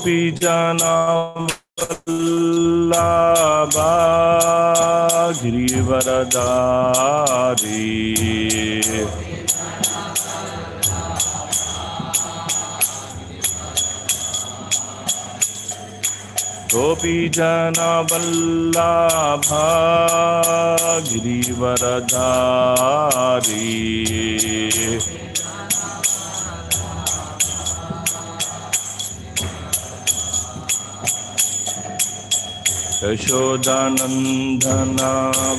गोपीजनवल्लभा गिरिवरधारी गोपीजनवल्लभा गिरिवरधारी यशोदानंदना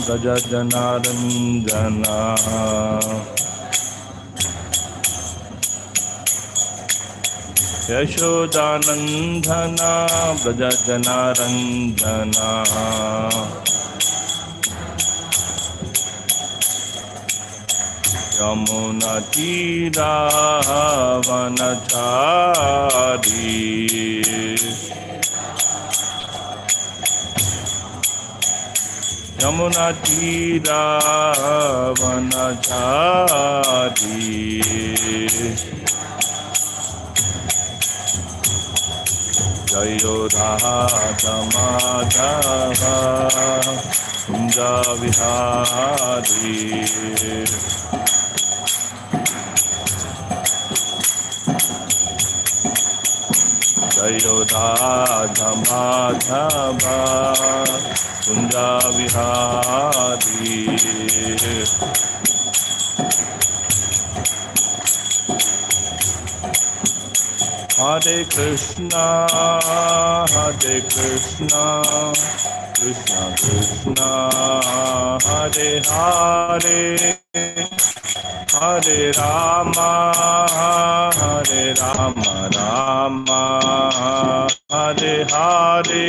व्रज जनारंजना यशोदानंदना व्रज जनारंजना यमुना तीरा वनचारी यमुना तीरा वनचारी जयो राधा माधव कुंज विहारी जयो राधा माधव कुंज विहारी हरे कृष्णा कृष्णा कृष्णा हरे हरे हरे राम राम हरे हरे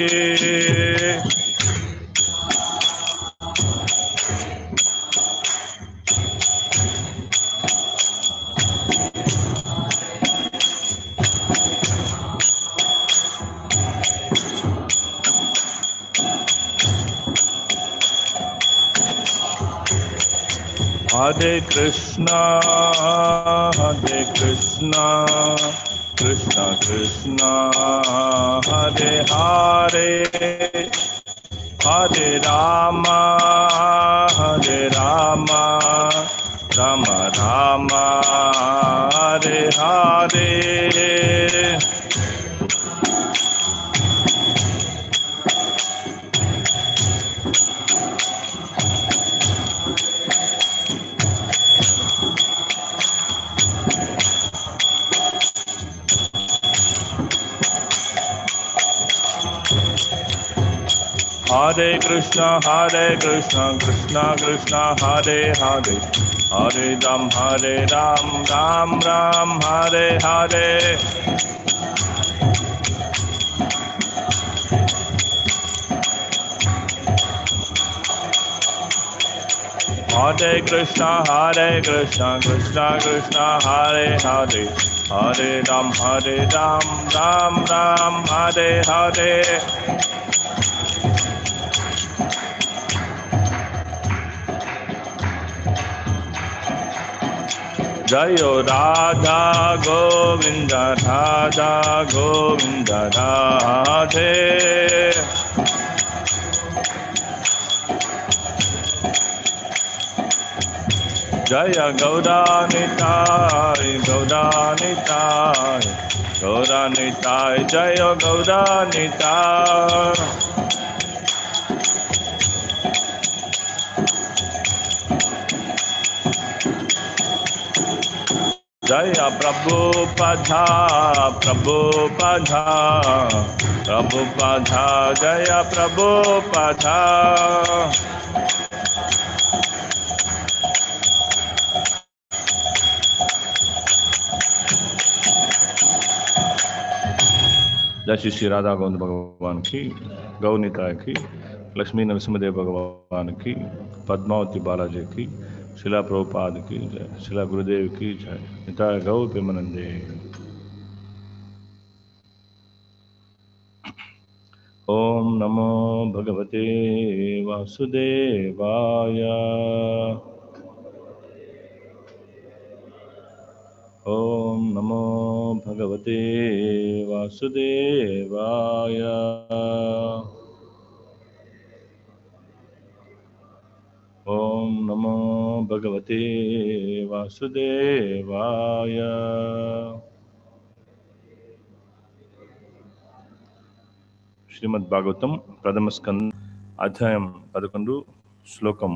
हरे कृष्णा कृष्णा कृष्णा हरे हरे हरे राम राम राम हरे हरे हरे कृष्णा कृष्णा कृष्णा हरे हरे हरे राम राम राम हरे हरे हरे कृष्णा कृष्णा कृष्णा हरे हरे हरे राम राम राम हरे हरे जयो राधा गोविंद राधे जय गौरानिताय जय गौरानिताय जय प्रभुपादा जय प्रभुपादा जय श्री राधा गोविंद भगवान की, गौनिताय की, लक्ष्मी नरसिंहदेव भगवान की, पद्मावती बालाजी की, शिला प्रभुपाद की जय, शिला गुरुदेव की जय, निताय गौ प्रेमानंदे। ओम नमो भगवते वासुदेवाय। ఓం నమో భగవతే వాసుదేవాయ. ఓం నమో భగవతే వాసుదేవాయ. శ్రీమద్ భాగవతం ప్రథమ స్కంద అధ్యాయం 11 శ్లోకం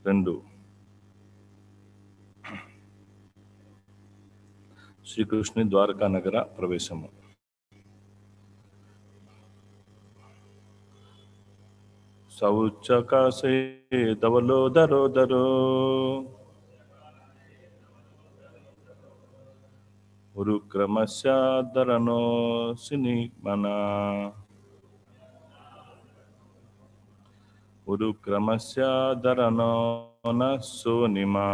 2. శ్రీకృష్ణుని ద్వారకా నగర ప్రవేశము. సౌచకాసే ధవలోదరోదరో ఉరుక్రమస్యాదరణో సినిమనా ఉరుక్రమస్యాదరణో న సోనిమా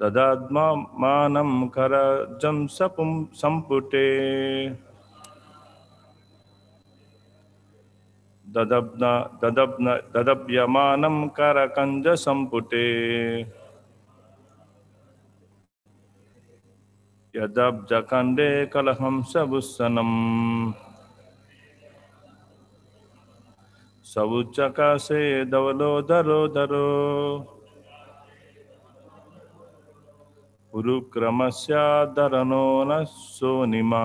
దదాత్మానం కరజం సంపుటే దదభ్యమానం కరకంజ సంపుటే యదబ్జకండే కలహంసభుస్సనం సవుచకాసే ధవలోదరోదరో ఉరుక్రమస్యాదరణో న సోనిమా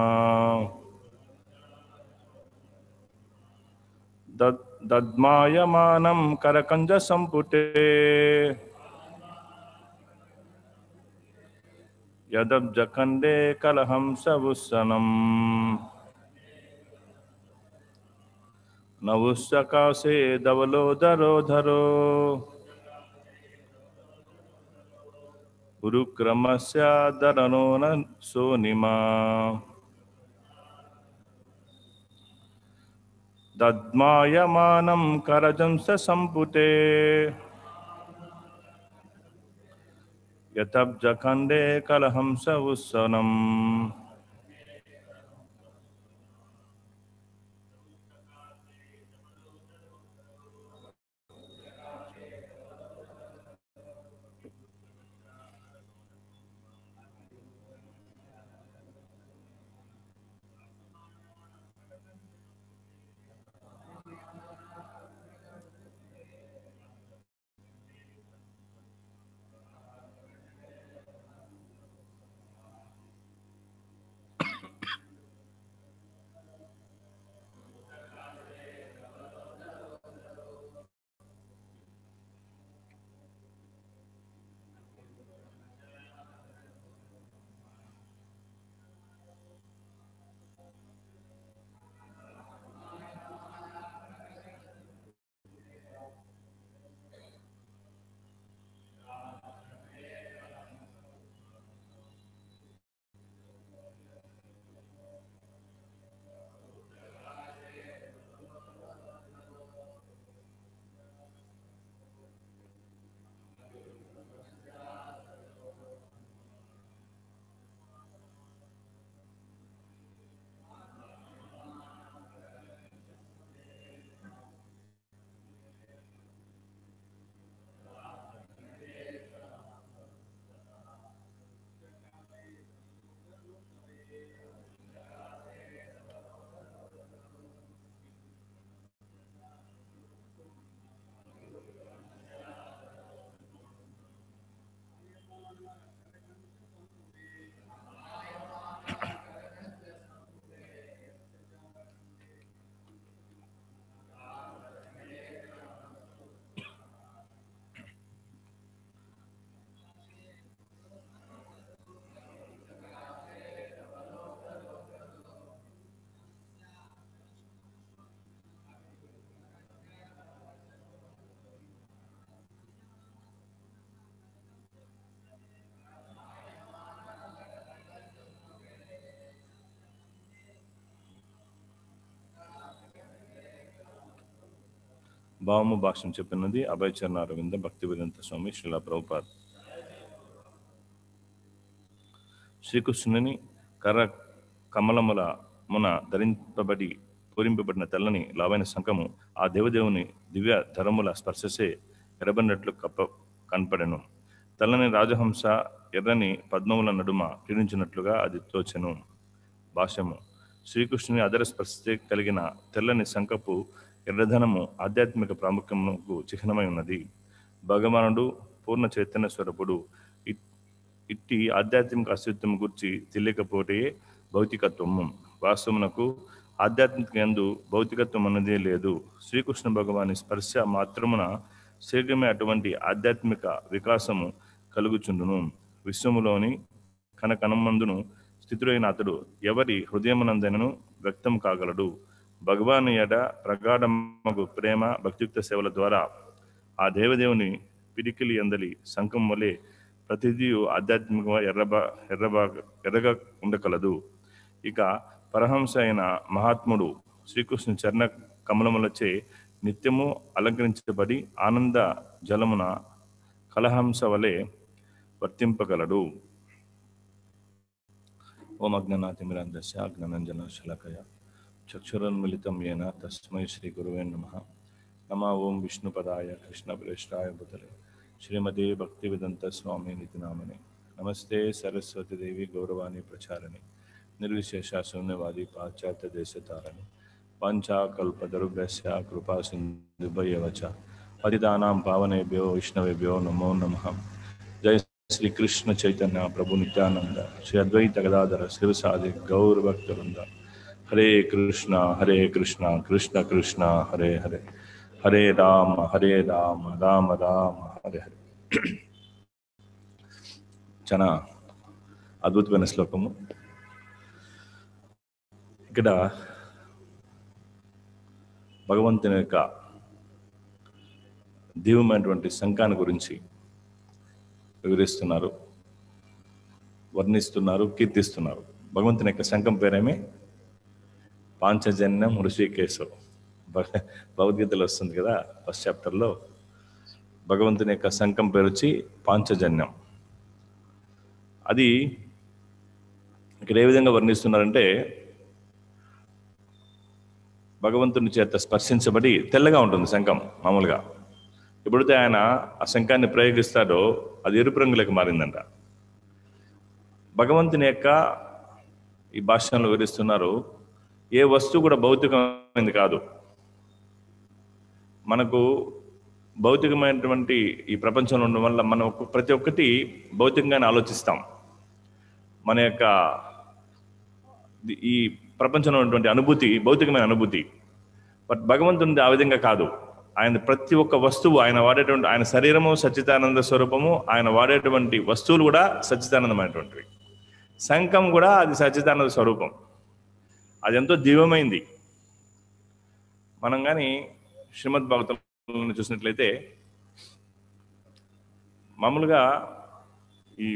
దద్మాయమానం కరకంజ సంపుటే యదబ్జకండే కలహంసభుస్సనం నవుస్సకాసే ధవలోదరోధరో ఉరుక్రమస్యాదరణో న సోనిమా దద్మాయమానం కరజంస సంపుటే యతబ్జకండే కలహంస ఉత్సనం. భావము భాష్యం చెప్పినది అభయచరణ అరవింద భక్తి వేదాంత స్వామి శ్రీల ప్రభుపాద్. శ్రీకృష్ణుని కర్ర కమలముల మున ధరింపబడి పూరింపబడిన తెల్లని లావైన శంఖము ఆ దేవదేవుని దివ్య ధరముల స్పర్శసే ఎరబడినట్లు కనపడెను. తెల్లని రాజహంస ఎర్రని పద్మముల నడుమ క్రీడించినట్లుగా అది తోచెను. భాష్యము. శ్రీకృష్ణుని అదర స్పర్శ కలిగిన తెల్లని శంఖపు ఎర్రధనము ఆధ్యాత్మిక ప్రాముఖ్యమునకు చిహ్నమై ఉన్నది. భగవానుడు పూర్ణ చైతన్య స్వరూపుడు. ఇట్టి ఆధ్యాత్మిక అస్తిత్వం గురించి తెలియకపోతే భౌతికత్వము. వాస్తవమునకు ఆధ్యాత్మిక యందు భౌతికత్వం అన్నదే లేదు. శ్రీకృష్ణ భగవాని స్పర్శ మాత్రమున శీఘ్రమే అటువంటి ఆధ్యాత్మిక వికాసము కలుగుచుండును. విశ్వములోని కనకనమందును స్థితుడైన అతడు ఎవరి హృదయమునందైనను వ్యక్తం కాగలడు. భగవాను ఎడ ప్రగాఢమగు ప్రేమ భక్తియుక్త సేవల ద్వారా ఆ దేవదేవుని పిడికిలి అందలి శంఖం వలె ప్రతిదీ ఆధ్యాత్మికంగా ఎర్రగా ఉండగలదు. ఇక పరహంస అయిన మహాత్ముడు శ్రీకృష్ణ చరణ కమలములచే నిత్యము అలంకరించబడి ఆనంద జలమున కలహంస వలె వర్తింపగలడు. ఓం అజ్ఞానాతిమిరాంధస్య జ్ఞానాంజన శలాకయ చక్షురున్మిళితం యేన తస్మై శ్రీ గురువే నమః. నమః ఓం విష్ణుపదాయ కృష్ణప్రేష్ఠాయ భూతలే శ్రీమతే భక్తివేదాంత స్వామి నితి నామనే. నమస్తే సరస్వతి దేవి గౌరవాణి ప్రచారిణి నిర్విశేష శూన్యవాది పాశ్చాత్య దేశతారిణి పంచాకల్పతరుభ్యస్య కృపా సింధుభ్యవ చ పతితానాం పావనేభ్యో వైష్ణవేభ్యో నమో నమః. జయ శ్రీ కృష్ణ చైతన్య ప్రభు నిత్యానంద శ్రీ అద్వైత గదాధర శివసాది గౌర భక్తవృంద. హరే కృష్ణ కృష్ణ కృష్ణ హరే హరే, హరే రామ రామ రామ హరే హరే. చాలా అద్భుతమైన శ్లోకము. ఇక్కడ భగవంతుని యొక్క దివ్యమైనటువంటి శంఖాన్ని గురించి వివరిస్తున్నారు, వర్ణిస్తున్నారు, కీర్తిస్తున్నారు. భగవంతుని యొక్క శంఖం పేరేమి? పాంచజన్యం ఋషికేశం. భగవద్గీతలో వస్తుంది కదా, ఫస్ట్ చాప్టర్లో భగవంతుని యొక్క శంఖం పేరు వచ్చి పాంచజన్యం. అది ఇక్కడ ఏ విధంగా వర్ణిస్తున్నారంటే, భగవంతుని చేత స్పర్శించబడి తెల్లగా ఉంటుంది శంఖం. మామూలుగా ఎప్పుడైతే ఆయన ఆ శంఖాన్ని ప్రయోగిస్తాడో అది ఎరుపు రంగులోకి మారిందంట. భగవంతుని యొక్క ఈ భాష్యంలో వివరిస్తున్నారు, ఏ వస్తువు కూడా భౌతికమైనది కాదు. మనకు భౌతికమైనటువంటి ఈ ప్రపంచంలో ఉండడం వల్ల మనం ప్రతి ఒక్కటి భౌతికంగానే ఆలోచిస్తాం. మన యొక్క ఈ ప్రపంచంలో ఉన్నటువంటి అనుభూతి భౌతికమైన అనుభూతి. బట్ భగవంతునిది ఆ విధంగా కాదు. ఆయన ప్రతి ఒక్క వస్తువు, ఆయన వాడేటువంటి ఆయన శరీరము సచ్చిదానంద స్వరూపము, ఆయన వాడేటువంటి వస్తువులు కూడా సచ్చిదానందమైనటువంటివి. శంఖం కూడా అది సచ్చిదానంద స్వరూపం. అది ఎంతో దివ్యమైంది. మనం కానీ శ్రీమద్ భాగవతంలో చూసినట్లయితే మామూలుగా ఈ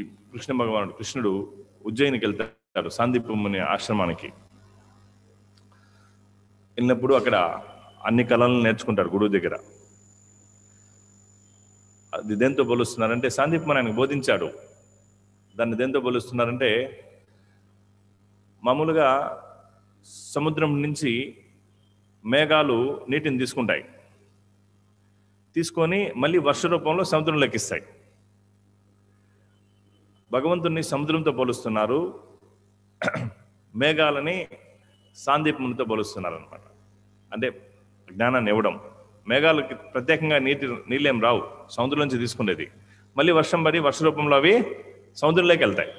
కృష్ణుడు ఉజ్జయినికి వెళ్తాడు, సాందీప ముని ఆశ్రమానికి వెళ్ళినప్పుడు అక్కడ అన్ని కళలను నేర్చుకుంటాడు గురువు దగ్గర. అది దేంతో పోలుస్తున్నారంటే, సాందీప ముని ఆయనకు బోధించాడు. దాన్ని దేంతో పోలుస్తున్నారంటే, మామూలుగా సముద్రం నుంచి మేఘాలు నీటిని తీసుకుంటాయి, తీసుకొని మళ్ళీ వర్ష రూపంలో సముద్రం లెక్కిస్తాయి. భగవంతుని సముద్రంతో పోలుస్తున్నారు, మేఘాలని సాందీప మునితో పోలుస్తున్నారు అనమాట. అంటే జ్ఞానాన్ని ఇవ్వడం. మేఘాలకి ప్రత్యేకంగా నీళ్ళేం రావు, సముద్రం నుంచి తీసుకునేది. మళ్ళీ వర్షం పడి వర్ష రూపంలో అవి సముద్రంలోకి వెళ్తాయి.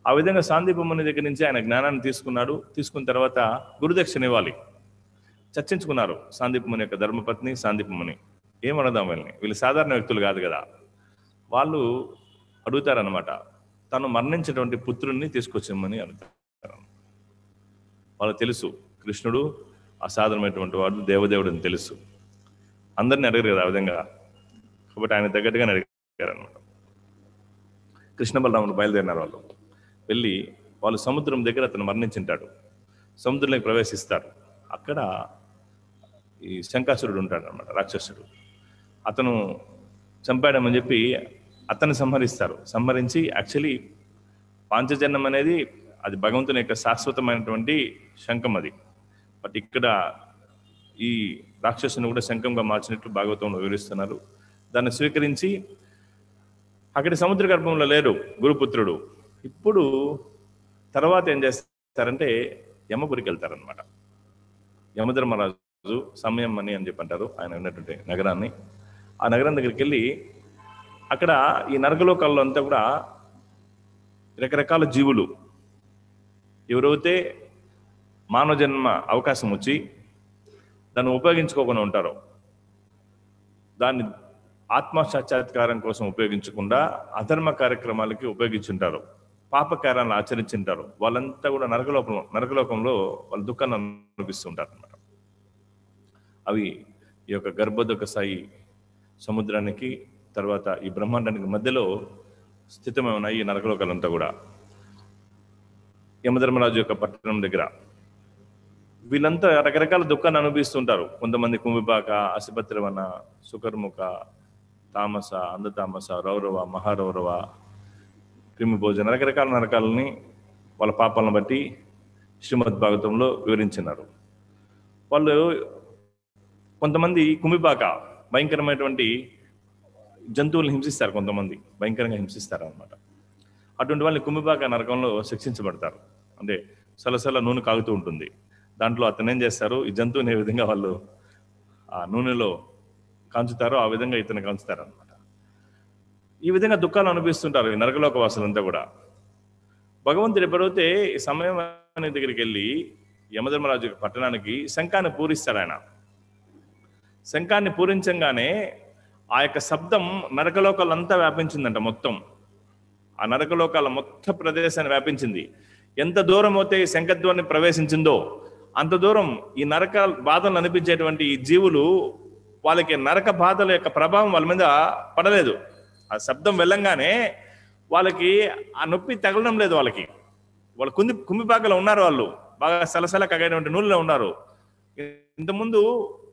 ఆ విధంగా సాందీప ముని దగ్గర నుంచి ఆయన జ్ఞానాన్ని తీసుకున్నాడు. తీసుకున్న తర్వాత గురుదక్షిణ ఇవ్వాలి. చర్చించుకున్నారు సాందీప ముని యొక్క ధర్మపత్ని సాందీప ముని. ఏమడదాం వీళ్ళని, వీళ్ళు సాధారణ వ్యక్తులు కాదు కదా. వాళ్ళు అడుగుతారనమాట, తను మరణించినటువంటి పుత్రుణ్ణి తీసుకొచ్చామని అడుగుతారు. వాళ్ళకి తెలుసు కృష్ణుడు అసాధారణమైనటువంటి వాడు, దేవదేవుడు అని తెలుసు. అందరిని అడగరు కదా ఆ విధంగా, కాబట్టి ఆయన తగ్గట్టుగానే అడిగారు అనమాట. కృష్ణ బలరాముడు బయలుదేరినారు. వాళ్ళు వెళ్ళి వాళ్ళు సముద్రం దగ్గర అతను మరణించింటాడు, సముద్రంలోకి ప్రవేశిస్తారు. అక్కడ ఈ శంకాసురుడు ఉంటాడు అనమాట, రాక్షసుడు. అతను చంపాడమని చెప్పి అతన్ని సంహరిస్తారు. సంహరించి యాక్చువల్లీ పాంచజన్యం అనేది అది భగవంతుని యొక్క శాశ్వతమైనటువంటి శంఖం అది. బట్ ఇక్కడ ఈ రాక్షసుని కూడా శంఖంగా మార్చినట్లు భాగవతంలో వివరిస్తున్నారు. దాన్ని స్వీకరించి అక్కడి సముద్ర గర్భంలో లేరు గురుపుత్రుడు. ఇప్పుడు తర్వాత ఏం చేస్తారంటే యమపురికి వెళ్తారనమాట. యమధర్మరాజు సమయం అని చెప్పి అంటారు ఆయన ఉన్నటువంటి నగరాన్ని. ఆ నగరం దగ్గరికి వెళ్ళి అక్కడ ఈ నరకలోకాల్లో అంతా కూడా రకరకాల జీవులు ఎవరైతే మానవ జన్మ అవకాశం వచ్చి దాన్ని ఉపయోగించుకోకుండా ఉంటారో, దాన్ని ఆత్మసాక్షాత్కారం కోసం ఉపయోగించకుండా అధర్మ కార్యక్రమాలకి ఉపయోగించుంటారు, పాపకార్యాలను ఆచరించుంటారు, వాళ్ళంతా కూడా నరకలోకంలో వాళ్ళ దుఃఖాన్ని అనుభవిస్తుంటారు అన్నమాట. అవి ఈ యొక్క గర్భోదక స్థాయి సముద్రానికి తర్వాత ఈ బ్రహ్మాండానికి మధ్యలో స్థితమై ఉన్నాయి ఈ నరకలోకాలంతా కూడా. యమధర్మరాజు యొక్క పట్టణం దగ్గర వీళ్ళంతా రకరకాల దుఃఖాన్ని అనుభవిస్తుంటారు. కొంతమంది కుంభిపాక, అసిపత్రవన, సుకర్ముఖ, తామస, అందతామస, రౌరవ, మహారౌరవ, క్రిమి భోజన, రకరకాల నరకాలని వాళ్ళ పాపాలను బట్టి శ్రీమద్ భాగవతంలో వివరించినారు. వాళ్ళు కొంతమంది కుంభిపాక భయంకరమైనటువంటి జంతువులను హింసిస్తారు, కొంతమంది భయంకరంగా హింసిస్తారు అనమాట. అటువంటి వాళ్ళని కుంభిపాక నరకంలో శిక్షించబడతారు. అంటే సలసల నూనె కాగుతూ ఉంటుంది, దాంట్లో అతను ఏం చేస్తారు, ఈ జంతువుని ఏ విధంగా వాళ్ళు ఆ నూనెలో కాంచుతారో ఆ విధంగా ఇతను కాంచుతారు అనమాట. ఈ విధంగా దుఃఖాలు అనుభవిస్తుంటారు ఈ నరకలోక వాసులంతా కూడా. భగవంతుడు ఎప్పుడైతే ఈ సమయం అనే దగ్గరికి వెళ్ళి యమధర్మరాజు పట్టణానికి శంఖాన్ని పూరిస్తాడు. ఆయన శంఖాన్ని పూరించంగానే ఆ యొక్క శబ్దం నరకలోకాలంతా వ్యాపించిందంట. మొత్తం ఆ నరకలోకాల మొత్తం ప్రదేశాన్ని వ్యాపించింది. ఎంత దూరం అయితే ఈ శంఖధ్వని ప్రవేశించిందో అంత దూరం ఈ నరక బాధలు అనిపించేటువంటి ఈ జీవులు వాళ్ళకి నరక బాధల యొక్క ప్రభావం వాళ్ళ మీద పడలేదు. ఆ శబ్దం వెళ్ళంగానే వాళ్ళకి ఆ నొప్పి తగలడం లేదు. వాళ్ళు కుంభిపాకలో ఉన్నారు, వాళ్ళు బాగా సలసల కగైనటువంటి నూనెలో ఉన్నారు. ఇంతకుముందు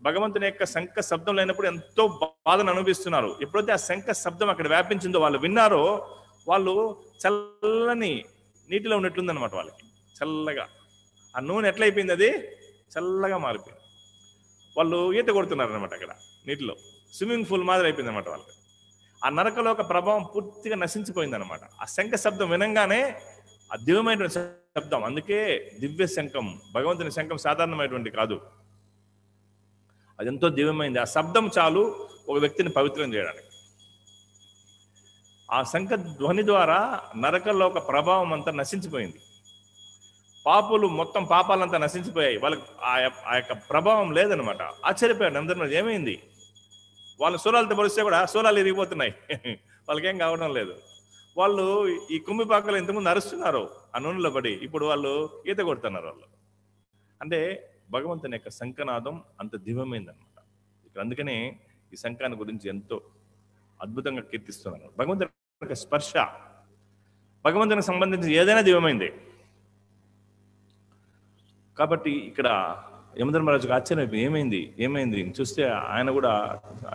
భగవంతుని యొక్క శంఖ శబ్దం లేనప్పుడు ఎంతో బాధను అనుభవిస్తున్నారు. ఎప్పుడైతే ఆ శంఖ శబ్దం అక్కడ వ్యాపించిందో, వాళ్ళు విన్నారో, వాళ్ళు చల్లని నీటిలో ఉన్నట్లుందనమాట. వాళ్ళకి చల్లగా ఆ నూనె ఎట్లయిపోయింది, అది చల్లగా మారిపోయింది. వాళ్ళు ఈత కొడుతున్నారు అనమాట అక్కడ నీటిలో, స్విమ్మింగ్ పూల్ మాదిరి అయిపోయింది అనమాట వాళ్ళకి. ఆ నరకలోక ప్రభావం పూర్తిగా నశించిపోయింది అనమాట. ఆ శంఖ శబ్దం వినంగానే ఆ దివ్యమైన శబ్దం, అందుకే దివ్య శంఖం, భగవంతుని శంఖం సాధారణమైనటువంటి కాదు, అది ఎంతో దివ్యమైంది. ఆ శబ్దం చాలు ఒక వ్యక్తిని పవిత్రం చేయడానికి. ఆ శంఖ ధ్వని ద్వారా నరకలోక ప్రభావం అంతా నశించిపోయింది. పాపులు మొత్తం పాపాలంతా నశించిపోయాయి, వాళ్ళకి ఆ యొక్క ప్రభావం లేదనమాట. ఆశ్చర్యపోయాడు అందరూ, ఏమైంది, వాళ్ళ సూరాలతో పోలిస్తే కూడా సూరాలు ఇరిగిపోతున్నాయి, వాళ్ళకేం కావడం లేదు. వాళ్ళు ఈ కుంభిపాకలు ఇంతకుముందు అరుస్తున్నారు ఆ నూనెలో పడి, ఇప్పుడు వాళ్ళు ఈత కొడుతున్నారు వాళ్ళు. అంటే భగవంతుని యొక్క శంఖనాదం అంత దివ్యమైందనమాట. ఇక్కడ అందుకనే ఈ శంఖాన్ని గురించి ఎంతో అద్భుతంగా కీర్తిస్తున్నారు. భగవంతుని యొక్క స్పర్శ, భగవంతునికి సంబంధించి ఏదైనా దివ్యమైంది. కాబట్టి ఇక్కడ యమధర్మరాజుకు ఆశ్చర్యం, ఏమైంది చూస్తే ఆయన కూడా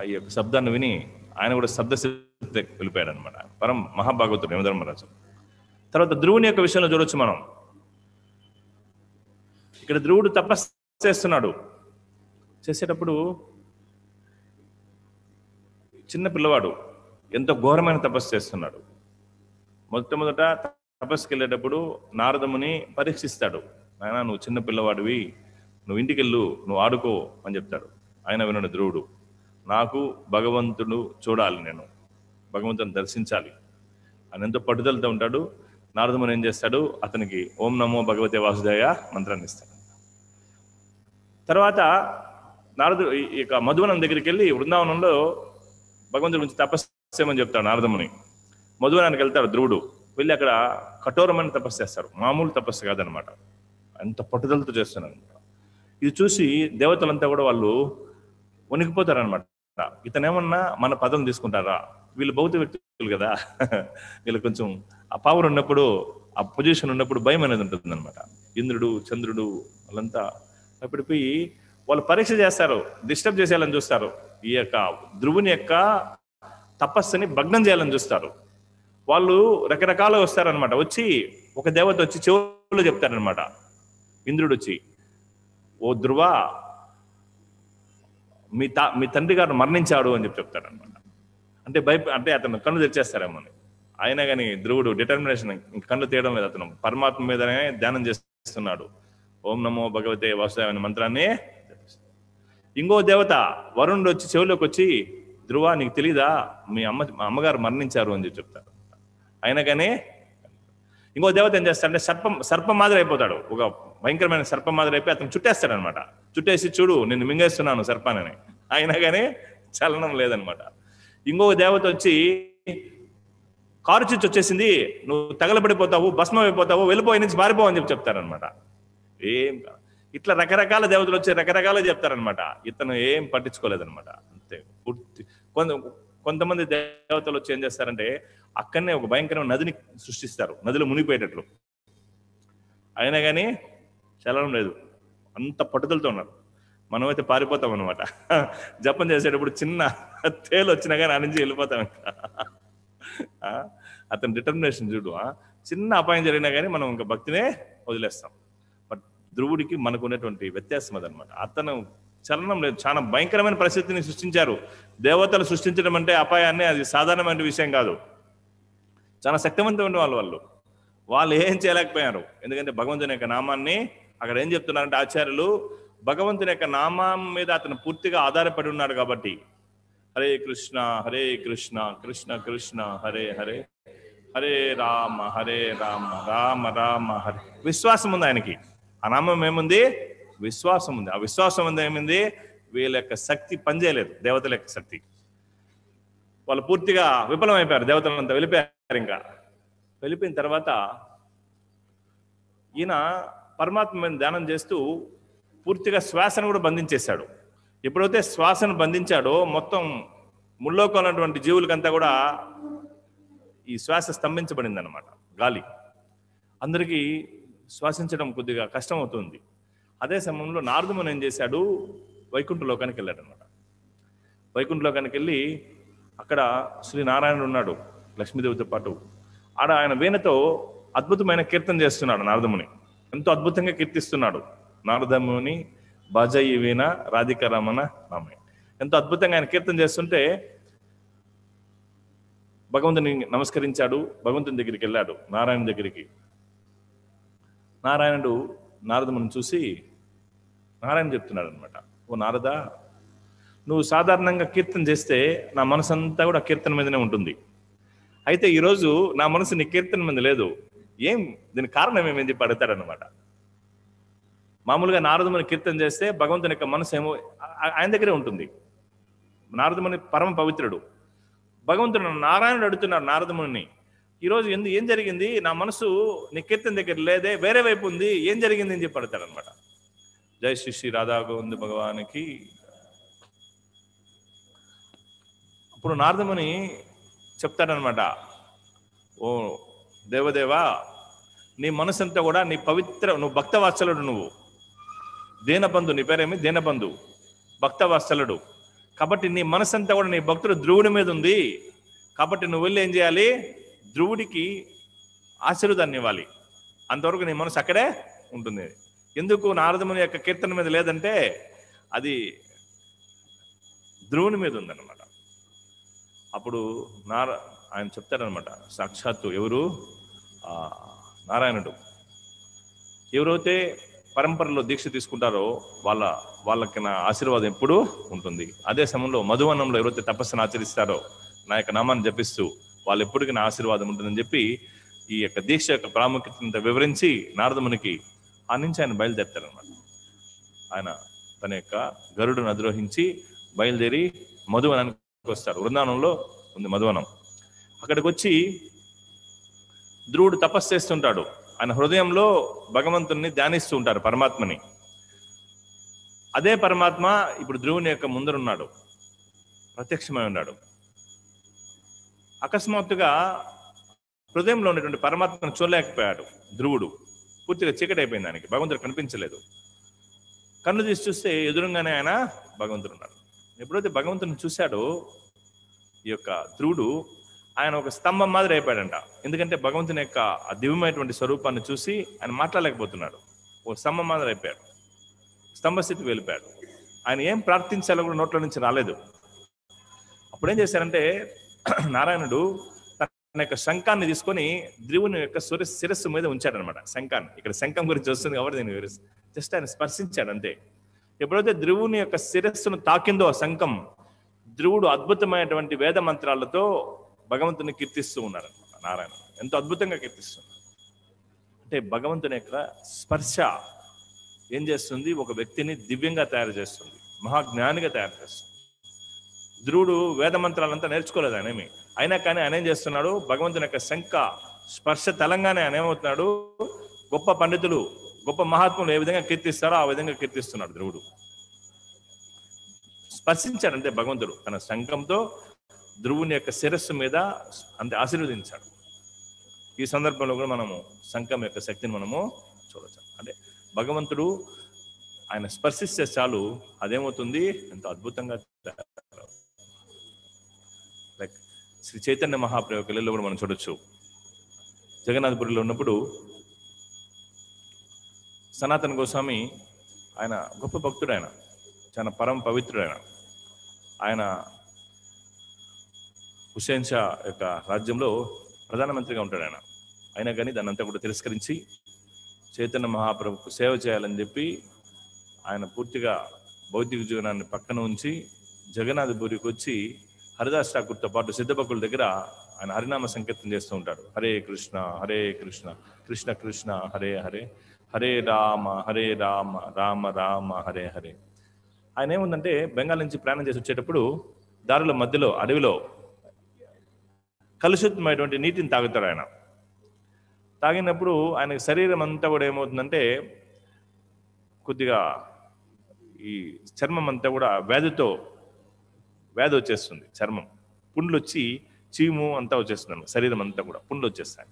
ఈ యొక్క శబ్దాన్ని విని ఆయన కూడా శబ్దశక్తి వెళ్ళిపోయాడు అనమాట. పరం మహాభాగవతుడు యమధర్మరాజు. తర్వాత ధ్రువుని యొక్క విషయంలో చూడొచ్చు మనం. ఇక్కడ ధ్రువుడు తపస్సు చేస్తున్నాడు. చేసేటప్పుడు చిన్న పిల్లవాడు ఎంతో ఘోరమైన తపస్సు చేస్తున్నాడు. మొట్టమొదట తపస్సుకి వెళ్ళేటప్పుడు నారదముని పరీక్షిస్తాడు. ఆయన నువ్వు చిన్న పిల్లవాడివి, నువ్వు ఇంటికి వెళ్ళు, నువ్వు ఆడుకో అని చెప్తాడు. ఆయన విన్నాడు ధ్రువుడు, నాకు భగవంతుడు చూడాలి, నేను భగవంతుని దర్శించాలి అని ఎంతో పట్టుదలతో ఉంటాడు. నారదముని ఏం చేస్తాడు, అతనికి ఓం నమో భగవతే వాసుదేయ మంత్రాన్ని ఇస్తాడు. తర్వాత నారదుడు ఇక మధువనం దగ్గరికి వెళ్ళి బృందావనంలో భగవంతుడి గురించి తపస్సు చేయమని చెప్తాడు నారదముని. మధువనానికి వెళ్తాడు ధ్రువుడు. వెళ్ళి అక్కడ కఠోరమైన తపస్సు చేస్తారు, మామూలు తపస్సు కాదనమాట, అంత పట్టుదలతో చేస్తున్నాడు. ఇది చూసి దేవతలంతా కూడా వాళ్ళు వణికిపోతారనమాట. ఇతనేమన్నా మన పదం తీసుకుంటారా, వీళ్ళు భౌతిక వ్యక్తులు కదా, వీళ్ళు కొంచెం ఆ పవర్ ఉన్నప్పుడు, ఆ పొజిషన్ ఉన్నప్పుడు భయం అనేది ఉంటుంది అనమాట. ఇంద్రుడు, చంద్రుడు వాళ్ళంతా అప్పటిపోయి వాళ్ళు పరీక్ష చేస్తారు, డిస్టర్బ్ చేసేయాలని చూస్తారు. ఈ యొక్క ధ్రువుని యొక్క తపస్సుని భగ్నం చేయాలని చూస్తారు. వాళ్ళు రకరకాలుగా వస్తారనమాట. వచ్చి ఒక దేవత వచ్చి చెవులు చెప్తారనమాట. ఇంద్రుడు వచ్చి, ఓ ధ్రువ, మీ తండ్రి గారు మరణించాడు అని చెప్తాడనమాట. అంటే అతను కన్ను తెరిచేస్తారేమో అని. అయినా కానీ ధ్రువుడు డిటర్మినేషన్ కళ్ళు తీయడం లేదు. అతను పరమాత్మ మీదనే ధ్యానం చేస్తున్నాడు. ఓం నమో భగవతే వాసుదేవ అనే మంత్రాన్ని. ఇంకో దేవత వరుణుడు వచ్చి చెవిలోకి వచ్చి, ధ్రువ నీకు తెలీదా మీ అమ్మగారు మరణించారు అని చెప్తారు. అయినా కానీ ఇంకో దేవత ఏం చేస్తాడంటే సర్పం మాదిరి అయిపోతాడు. ఒక భయంకరమైన సర్పం మాదిరి అయిపోయి అతను చుట్టేస్తాడు అనమాట. చుట్టేసి చూడు నేను మింగేస్తున్నాను సర్పానని. అయినా కానీ చలనం లేదనమాట. ఇంకొక దేవత వచ్చి కారు చిచ్చు వచ్చేసింది, నువ్వు తగలబడిపోతావు, భస్మం అయిపోతావు, వెళ్ళిపోయి నుంచి పారిపోవు అని చెప్తారనమాట. ఏం ఇట్లా రకరకాల దేవతలు వచ్చి రకరకాలుగా చెప్తారనమాట. ఇతను ఏం పట్టించుకోలేదనమాట. అంతే పూర్తి. కొంతమంది దేవతలు వచ్చి ఏం చేస్తారంటే అక్కడనే ఒక భయంకరమైన నదిని సృష్టిస్తారు, నదిలో మునిగిపోయేటట్లు. అయినా కానీ చలనం లేదు, అంత పట్టుదలతో ఉన్నారు. మనమైతే పారిపోతాం అనమాట. జపం చేసేటప్పుడు చిన్న తేలు వచ్చినా కానీ ఆ నుంచి వెళ్ళిపోతాం. అతని డిటర్మినేషన్ చూడు. చిన్న అపాయం జరిగినా కానీ మనం ఇంకా భక్తినే వదిలేస్తాం. బట్ ధ్రువుడికి మనకు ఉన్నటువంటి వ్యత్యాసం అదనమాట. అతను చలనం లేదు. చాలా భయంకరమైన పరిస్థితిని సృష్టించారు. దేవతలు సృష్టించడం అంటే అపాయాన్ని, అది సాధారణమైన విషయం కాదు. చాలా శక్తివంతమైన వాళ్ళు ఏం చేయలేకపోయారు. ఎందుకంటే భగవంతుని యొక్క నామాన్ని అక్కడ ఏం చెప్తున్నారంటే ఆచార్యులు, భగవంతుని యొక్క నామం మీద అతను పూర్తిగా ఆధారపడి ఉన్నాడు కాబట్టి హరే కృష్ణ కృష్ణ కృష్ణ హరే హరే హరే రామ రామ రామ హరే. విశ్వాసం ఉంది ఆయనకి. ఆ నామం ఏముంది? విశ్వాసం ఉంది. ఆ విశ్వాసం ఉంది ఏమింది? వీళ్ళ యొక్క శక్తి పనిచేయలేదు. దేవతల యొక్క శక్తి వాళ్ళు పూర్తిగా విఫలమైపోయారు. దేవతలంతా వెళ్ళిపోయారు. ఇంకా వెళ్ళిపోయిన తర్వాత ఈయన పరమాత్మ మీద ధ్యానం చేస్తూ పూర్తిగా శ్వాసను కూడా బంధించేశాడు. ఎప్పుడైతే శ్వాసను బంధించాడో మొత్తం ముల్లోకంలో ఉన్నటువంటి జీవులకంతా కూడా ఈ శ్వాస స్తంభించబడింది అనమాట. గాలి అందరికీ శ్వాసించడం కొద్దిగా కష్టం అవుతుంది. అదే సమయంలో నారదముని ఏం చేశాడు? వైకుంఠ లోకానికి వెళ్ళాడు అనమాట. వైకుంఠ లోకానికి వెళ్ళి అక్కడ శ్రీనారాయణుడు ఉన్నాడు లక్ష్మీదేవితో పాటు. ఆడ ఆయన వీణతో అద్భుతమైన కీర్తన చేస్తున్నాడు. నారదముని ఎంతో అద్భుతంగా కీర్తిస్తున్నాడు. నారదముని బాజయి వీణ రాధిక రమణ నామే. ఎంతో అద్భుతంగా ఆయన కీర్తన చేస్తుంటే భగవంతుని నమస్కరించాడు. భగవంతుని దగ్గరికి వెళ్ళాడు, నారాయణ దగ్గరికి. నారాయణుడు నారదముని చూసి నారాయణ చెప్తున్నాడు అనమాట, ఓ నారద, నువ్వు సాధారణంగా కీర్తన చేస్తే నా మనసు అంతా కూడా కీర్తన మీదనే ఉంటుంది. అయితే ఈరోజు నా మనసు నీ కీర్తన మీద లేదు. ఏం దీనికి కారణం ఏమేమి చెప్పి అడుగుతాడనమాట. మామూలుగా నారదముని కీర్తన చేస్తే భగవంతుని యొక్క మనసు ఏమో ఆయన దగ్గరే ఉంటుంది. నారదముని పరమ పవిత్రుడు. భగవంతుడు నారాయణుడు అడుగుతున్నాడు నారదముని, ఈరోజు ఏం జరిగింది? నా మనసు నీ కీర్తన దగ్గర లేదే, వేరే వైపు ఉంది, ఏం జరిగింది అని చెప్పి అడుగుతాడనమాట. జై శ్రీ శ్రీ రాధా గోవింద భగవానికి. అప్పుడు నారదముని చెప్తాడనమాట, ఓ దేవదేవా, నీ మనసంతా కూడా నీ పవిత్ర, నువ్వు భక్తవాత్సలుడు, నువ్వు దీనబంధు, నీ పేరేమి దీనబంధు, భక్తవాత్సలుడు. కాబట్టి నీ మనసంతా కూడా నీ భక్తుడు ధ్రువుడి మీద ఉంది. కాబట్టి నువ్వు వెళ్ళి ఏం చేయాలి? ధ్రువుడికి ఆశీర్వాదాన్ని ఇవ్వాలి. అంతవరకు నీ మనసు అక్కడే ఉంటుంది. ఎందుకు నారదముని యొక్క కీర్తన మీద లేదంటే అది ధ్రువుని మీద ఉందన్నమాట. అప్పుడు ఆయన చెప్తారనమాట, సాక్షాత్తు ఎవరు? నారాయణుడు. ఎవరైతే పరంపరలో దీక్ష తీసుకుంటారో వాళ్ళకి నా ఆశీర్వాదం ఎప్పుడూ ఉంటుంది. అదే సమయంలో మధువనంలో ఎవరైతే తపస్సును ఆచరిస్తారో నా యొక్క నామాన్ని జపిస్తూ వాళ్ళు ఎప్పటికీ నా ఆశీర్వాదం ఉంటుందని చెప్పి ఈ యొక్క దీక్ష యొక్క ప్రాముఖ్యతను వివరించి నారదమునికి ఆ నుంచి ఆయన బయలుదేరుతారనమాట. ఆయన తన యొక్క గరుడును అధిరోహించి బయలుదేరి మధువనానికి వస్తాడు. వృందావనంలో ఉంది మధువనం. అక్కడికి వచ్చి ధ్రువుడు తపస్సు చేస్తుంటాడు. ఆయన హృదయంలో భగవంతుని ధ్యానిస్తూ ఉంటారు, పరమాత్మని. అదే పరమాత్మ ఇప్పుడు ధ్రువుని యొక్క ముందరున్నాడు, ప్రత్యక్షమై ఉన్నాడు. అకస్మాత్తుగా హృదయంలో ఉన్నటువంటి పరమాత్మను చూడలేకపోయాడు ధ్రువుడు. పూర్తిగా చీకటి అయిపోయింది ఆయనకి, భగవంతుడు కనిపించలేదు. కన్ను తీసి చూస్తే ఎదురుగానే ఆయన భగవంతుడు ఉన్నాడు. ఎప్పుడైతే భగవంతుని చూశాడో ఈ యొక్క ధ్రువుడు, ఆయన ఒక స్తంభం మాదిరి అయిపోయాడంట. ఎందుకంటే భగవంతుని యొక్క ఆ దివ్యమైనటువంటి స్వరూపాన్ని చూసి ఆయన మాట్లాడలేకపోతున్నాడు. ఒక స్తంభం మాదిరి అయిపోయాడు, స్తంభస్థితికి వెళ్ళిపోయాడు. ఆయన ఏం ప్రార్థించాలో కూడా నోట్ల నుంచి రాలేదు. అప్పుడు ఏం చేశారంటే నారాయణుడు తన యొక్క శంఖాన్ని తీసుకొని ధ్రువుని యొక్క శిరస్సు మీద ఉంచాడనమాట. శంఖాన్ని, ఇక్కడ శంఖం గురించి వస్తుంది కాబట్టి నేను జస్ట్ ఆయన స్పర్శించాడు అంతే. ఎప్పుడైతే ధ్రువుని యొక్క శిరస్సును తాకిందో ఆ శంఖం, ధ్రువుడు అద్భుతమైనటువంటి వేద మంత్రాలతో భగవంతుని కీర్తిస్తూ ఉన్నాడు అనమాట. నారాయణ ఎంతో అద్భుతంగా కీర్తిస్తున్నాడు. అంటే భగవంతుని యొక్క స్పర్శ ఏం చేస్తుంది? ఒక వ్యక్తిని దివ్యంగా తయారు చేస్తుంది, మహాజ్ఞానిగా తయారు చేస్తుంది. ధ్రువుడు వేద మంత్రాలంతా నేర్చుకోలేదు ఆయనేమి, అయినా కానీ ఆయన ఏం చేస్తున్నాడు? భగవంతుని యొక్క శంఖ స్పర్శ తెలంగాణ ఆయన ఏమవుతున్నాడు? గొప్ప పండితులు, గొప్ప మహాత్ములు ఏ విధంగా కీర్తిస్తారో ఆ విధంగా కీర్తిస్తున్నాడు ధ్రువుడు. స్పర్శించాడంటే భగవంతుడు తన శంఖంతో ధ్రువుని యొక్క శిరస్సు మీద అంతే ఆశీర్వదించాడు. ఈ సందర్భంలో కూడా మనము శంఖం యొక్క శక్తిని మనము చూడవచ్చు. అంటే భగవంతుడు ఆయన స్పర్శిస్తే చాలు అదేమవుతుంది? ఎంతో అద్భుతంగా. లైక్ శ్రీ చైతన్య మహాప్రభు యొక్క లీలలో కూడా మనం చూడొచ్చు. జగన్నాథపురిలో ఉన్నప్పుడు సనాతన గోస్వామి ఆయన గొప్ప భక్తుడు, ఆయన చాలా పరమ పవిత్రుడు. ఆయన హుసేన్ షా యొక్క రాజ్యంలో ప్రధానమంత్రిగా ఉంటాడు ఆయన. అయినా కానీ దాన్ని అంతా కూడా తిరస్కరించి చైతన్య మహాప్రభుకు సేవ చేయాలని చెప్పి ఆయన పూర్తిగా భౌతిక జీవనాన్ని పక్కన ఉంచి జగన్నాథపురికి వచ్చి హరిదాస్ ఠాకూర్తో పాటు సిద్ధభక్తుల దగ్గర ఆయన హరినామ సంకీర్తన చేస్తూ ఉంటాడు. హరే కృష్ణ కృష్ణ కృష్ణ హరే హరే, హరే రామ రామ రామ హరే హరే. ఆయన ఏముందంటే బెంగాల్ నుంచి ప్రయాణం చేసి వచ్చేటప్పుడు దారిలో మధ్యలో అడవిలో కలుషితమైనటువంటి నీటిని తాగుతాడు ఆయన. తాగినప్పుడు ఆయన శరీరం అంతా కూడా ఏమవుతుందంటే కొద్దిగా ఈ చర్మం అంతా కూడా వ్యాధి వచ్చేస్తుంది. చర్మం పుండ్లు వచ్చి చీము అంతా వచ్చేస్తుంది, శరీరం అంతా కూడా పుండ్లు వచ్చేస్తాయి.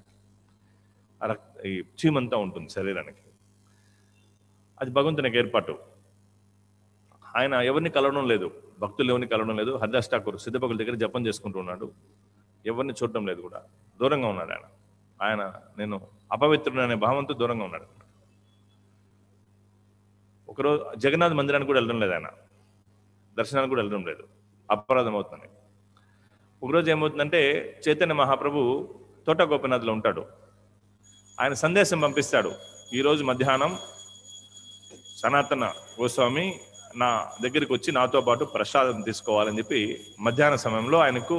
ఈ చీము అంతా ఉంటుంది శరీరానికి. అది భగవంతునికి ఏర్పాటు. ఆయన ఎవరిని కలవడం లేదు, భక్తులు ఎవరిని కలవడం లేదు. హరిదాస్ ఠాకూర్ సిద్ధభక్తుల దగ్గర జపం చేసుకుంటూ ఉన్నాడు, ఎవరిని చూడటం లేదు కూడా, దూరంగా ఉన్నాడు ఆయన. ఆయన నేను అపవిత్రుడు అనే భావంతో దూరంగా ఉన్నాడు. ఒకరోజు జగన్నాథ్ మందిరానికి కూడా వెళ్ళడం లేదు ఆయన, దర్శనానికి కూడా వెళ్ళడం లేదు, అపరాధం అవుతుందని. ఒకరోజు ఏమవుతుందంటే చైతన్య మహాప్రభు తోట గోపీనాథ్లో ఉంటాడు. ఆయన సందేశం పంపిస్తాడు, ఈరోజు మధ్యాహ్నం సనాతన గోస్వామి నా దగ్గరికి వచ్చి నాతో పాటు ప్రసాదం తీసుకోవాలని చెప్పి మధ్యాహ్న సమయంలో ఆయనకు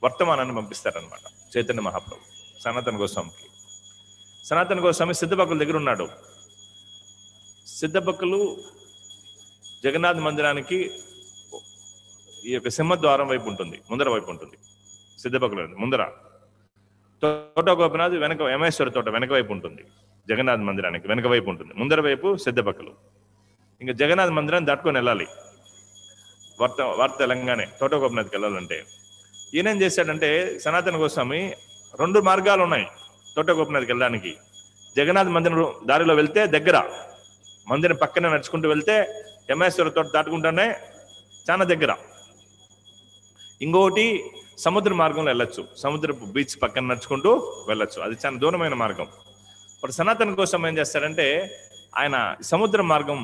వర్తమానాన్ని పంపిస్తారనమాట చైతన్య మహాప్రభు సనాతన గోస్వామికి. సనాతన గోస్వామి సిద్ధభక్తుల దగ్గర ఉన్నాడు. సిద్ధభక్తులు జగన్నాథ్ మందిరానికి ఈ యొక్క సింహద్వారం వైపు ఉంటుంది, ముందర వైపు ఉంటుంది. సిద్ధభక్తులు ముందర, తోట గోపీనాథ్ వెనక, యమేశ్వర తోట వెనక వైపు ఉంటుంది. జగన్నాథ్ మందిరానికి వెనక వైపు ఉంటుంది, ముందర వైపు సిద్ధభక్తులు. ఇంకా జగన్నాథ్ మందిరాన్ని దాటుకొని వెళ్ళాలి. వార్త తెలంగాణ తోట గోపీనాథ్కి వెళ్ళాలంటే ఈయనేం చేశాడంటే సనాతన గోస్వామి 2 మార్గాలు ఉన్నాయి తోట గోపీనాథ్కి వెళ్ళడానికి. జగన్నాథ్ మందిరం దారిలో వెళ్తే దగ్గర, మందిరం పక్కనే నడుచుకుంటూ వెళ్తే యమేశ్వర తోట దాటుకుంటానే చాలా దగ్గర. ఇంకొకటి సముద్ర మార్గంలో వెళ్ళొచ్చు, సముద్రపు బీచ్ పక్కన నడుచుకుంటూ వెళ్ళొచ్చు, అది చాలా దూరమైన మార్గం. ఇప్పుడు సనాతన గోస్వామి ఏం చేస్తాడంటే ఆయన సముద్ర మార్గం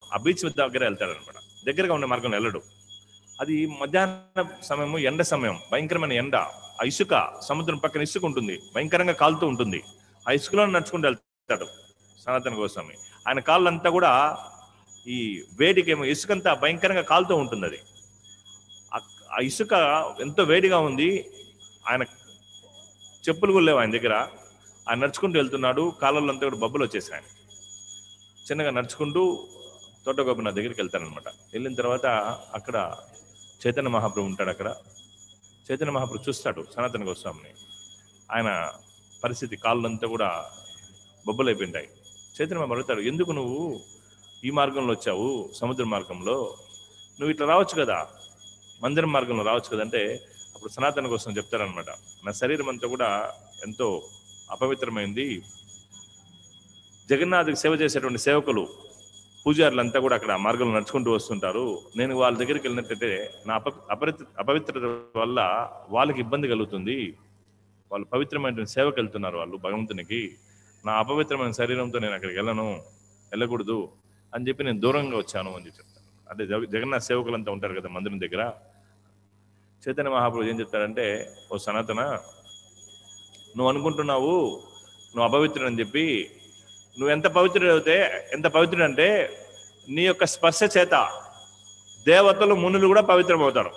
ఆ బీచ్ దగ్గర వెళ్తాడు అనమాట, దగ్గరగా ఉన్న మార్గంలో వెళ్ళడు. అది మధ్యాహ్న సమయము, ఎండ సమయం, భయంకరమైన ఎండ. ఆ ఇసుక, సముద్రం పక్కన ఇసుక ఉంటుంది, భయంకరంగా కాలుతూ ఉంటుంది. ఆ ఇసుకలో నడుచుకుంటూ వెళ్తాడు సనాతన గోస్వామి. ఆయన కాళ్ళంతా కూడా ఈ వేడికేమో ఇసుకంతా భయంకరంగా కాలుతూ ఉంటుంది. అది ఆ ఇసుక ఎంతో వేడిగా ఉంది. ఆయన చెప్పులు కూడా లేవు ఆయన దగ్గర. ఆయన నడుచుకుంటూ వెళ్తున్నాడు, కాళ్ళంతా కూడా బబ్బులు వచ్చేసాయి. చిన్నగా నడుచుకుంటూ తోట గోపీనాథ్ దగ్గరికి వెళ్తారనమాట. వెళ్ళిన తర్వాత అక్కడ చైతన్య మహాప్రభు ఉంటాడు. అక్కడ చైతన్య మహాప్రభు చూస్తాడు సనాతన గోస్వామిని. ఆయన పరిస్థితి, కాళ్ళంతా కూడా బొబ్బలు అయిపోయింటాయి. చైతన్య మహాప్రభు అడుగుతాడు, ఎందుకు నువ్వు ఈ మార్గంలో వచ్చావు, సముద్ర మార్గంలో? నువ్వు ఇట్లా రావచ్చు కదా, మందిరం మార్గంలో రావచ్చు కదంటే అప్పుడు సనాతన గోస్వామి చెప్తారనమాట, నా శరీరం అంతా కూడా ఎంతో అపవిత్రమైంది. జగన్నాథ్కి సేవ చేసేటువంటి సేవకులు, పూజారులంతా కూడా అక్కడ మార్గంలో నడుచుకుంటూ వస్తుంటారు. నేను వాళ్ళ దగ్గరికి వెళ్ళినట్టయితే నా అపవిత్రత వల్ల వాళ్ళకి ఇబ్బంది కలుగుతుంది. వాళ్ళు పవిత్రమైన సేవకు వెళ్తున్నారు వాళ్ళు భగవంతునికి. నా అపవిత్రమైన శరీరంతో నేను అక్కడికి వెళ్ళకూడదు అని చెప్పి నేను దూరంగా వచ్చాను అని చెప్తాను. అంటే జగన్నాథ్ సేవకులంతా ఉంటారు కదా మందిరం దగ్గర. చైతన్య మహాప్రభు ఏం చెప్తారంటే, ఓ సనాతన, నువ్వు అనుకుంటున్నావు నువ్వు అపవిత్రుడని చెప్పి. నువ్వు ఎంత పవిత్రుడైతే ఎంత పవిత్రుడంటే నీ యొక్క స్పర్శ చేత దేవతలు మునులు కూడా పవిత్రమవుతారు.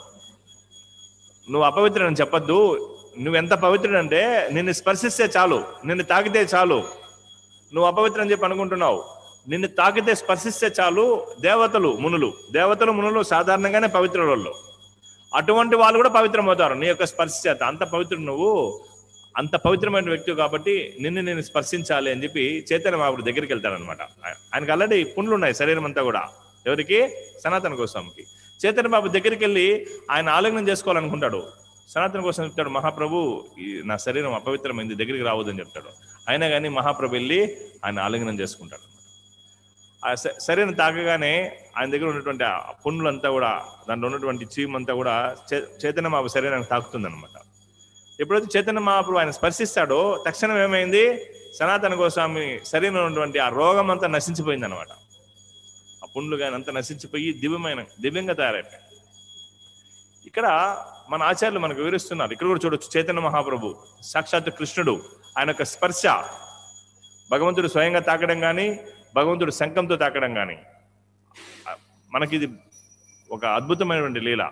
నువ్వు అపవిత్రుడని చెప్పద్దు. నువ్వెంత పవిత్రుడంటే నిన్ను స్పర్శిస్తే చాలు, నిన్ను తాకితే చాలు. నువ్వు అపవిత్రం చెప్పి అనుకుంటున్నావు, నిన్ను తాకితే స్పర్శిస్తే చాలు దేవతలు మునులు సాధారణంగానే పవిత్రుల వాళ్ళు, అటువంటి వాళ్ళు కూడా పవిత్రమవుతారు నీ యొక్క స్పర్శ చేత. అంత పవిత్రుడు నువ్వు, అంత పవిత్రమైన వ్యక్తి కాబట్టి నిన్ను స్పర్శించాలి అని చెప్పి చైతన్య మహాప్రభు దగ్గరికి వెళ్తాడనమాట. ఆయనకు ఆల్రెడీ పుండ్లు ఉన్నాయి శరీరం అంతా కూడా. ఎవరికి? సనాతన గోస్వామికి. చైతన్య బాబు దగ్గరికి వెళ్ళి ఆయన ఆలింగనం చేసుకోవాలనుకుంటాడు. సనాతన గోస్వామి చెప్తాడు, మహాప్రభు నా శరీరం అపవిత్రమైంది, దగ్గరికి రావద్దని చెప్తాడు. అయినా కానీ మహాప్రభు వెళ్ళి ఆయన ఆలింగనం చేసుకుంటాడు. ఆ శరీరం తాకగానే ఆయన దగ్గర ఉన్నటువంటి ఆ పుండ్లంతా కూడా, దాంట్లో ఉన్నటువంటి చీమంతా కూడా చైతన్య బాబు శరీరానికి తాకుతుంది అనమాట. ఎప్పుడైతే చైతన్య మహాప్రభు ఆయన స్పర్శిస్తాడో తక్షణం ఏమైంది? సనాతన గోస్వామి శరీరంలో ఉన్నటువంటి ఆ రోగం అంతా నశించిపోయింది అనమాట. ఆ పుండ్లు కానీ అంతా నశించిపోయి దివ్యంగా తయారైపోయాయి. ఇక్కడ మన ఆచార్యులు మనకు వివరిస్తున్నారు. ఇక్కడ కూడా చూడొచ్చు, చైతన్య మహాప్రభు సాక్షాత్ కృష్ణుడు, ఆయన యొక్క స్పర్శ, భగవంతుడు స్వయంగా తాకడం కానీ భగవంతుడు శంఖంతో తాకడం కానీ, మనకి ఇది ఒక అద్భుతమైనటువంటి లీల.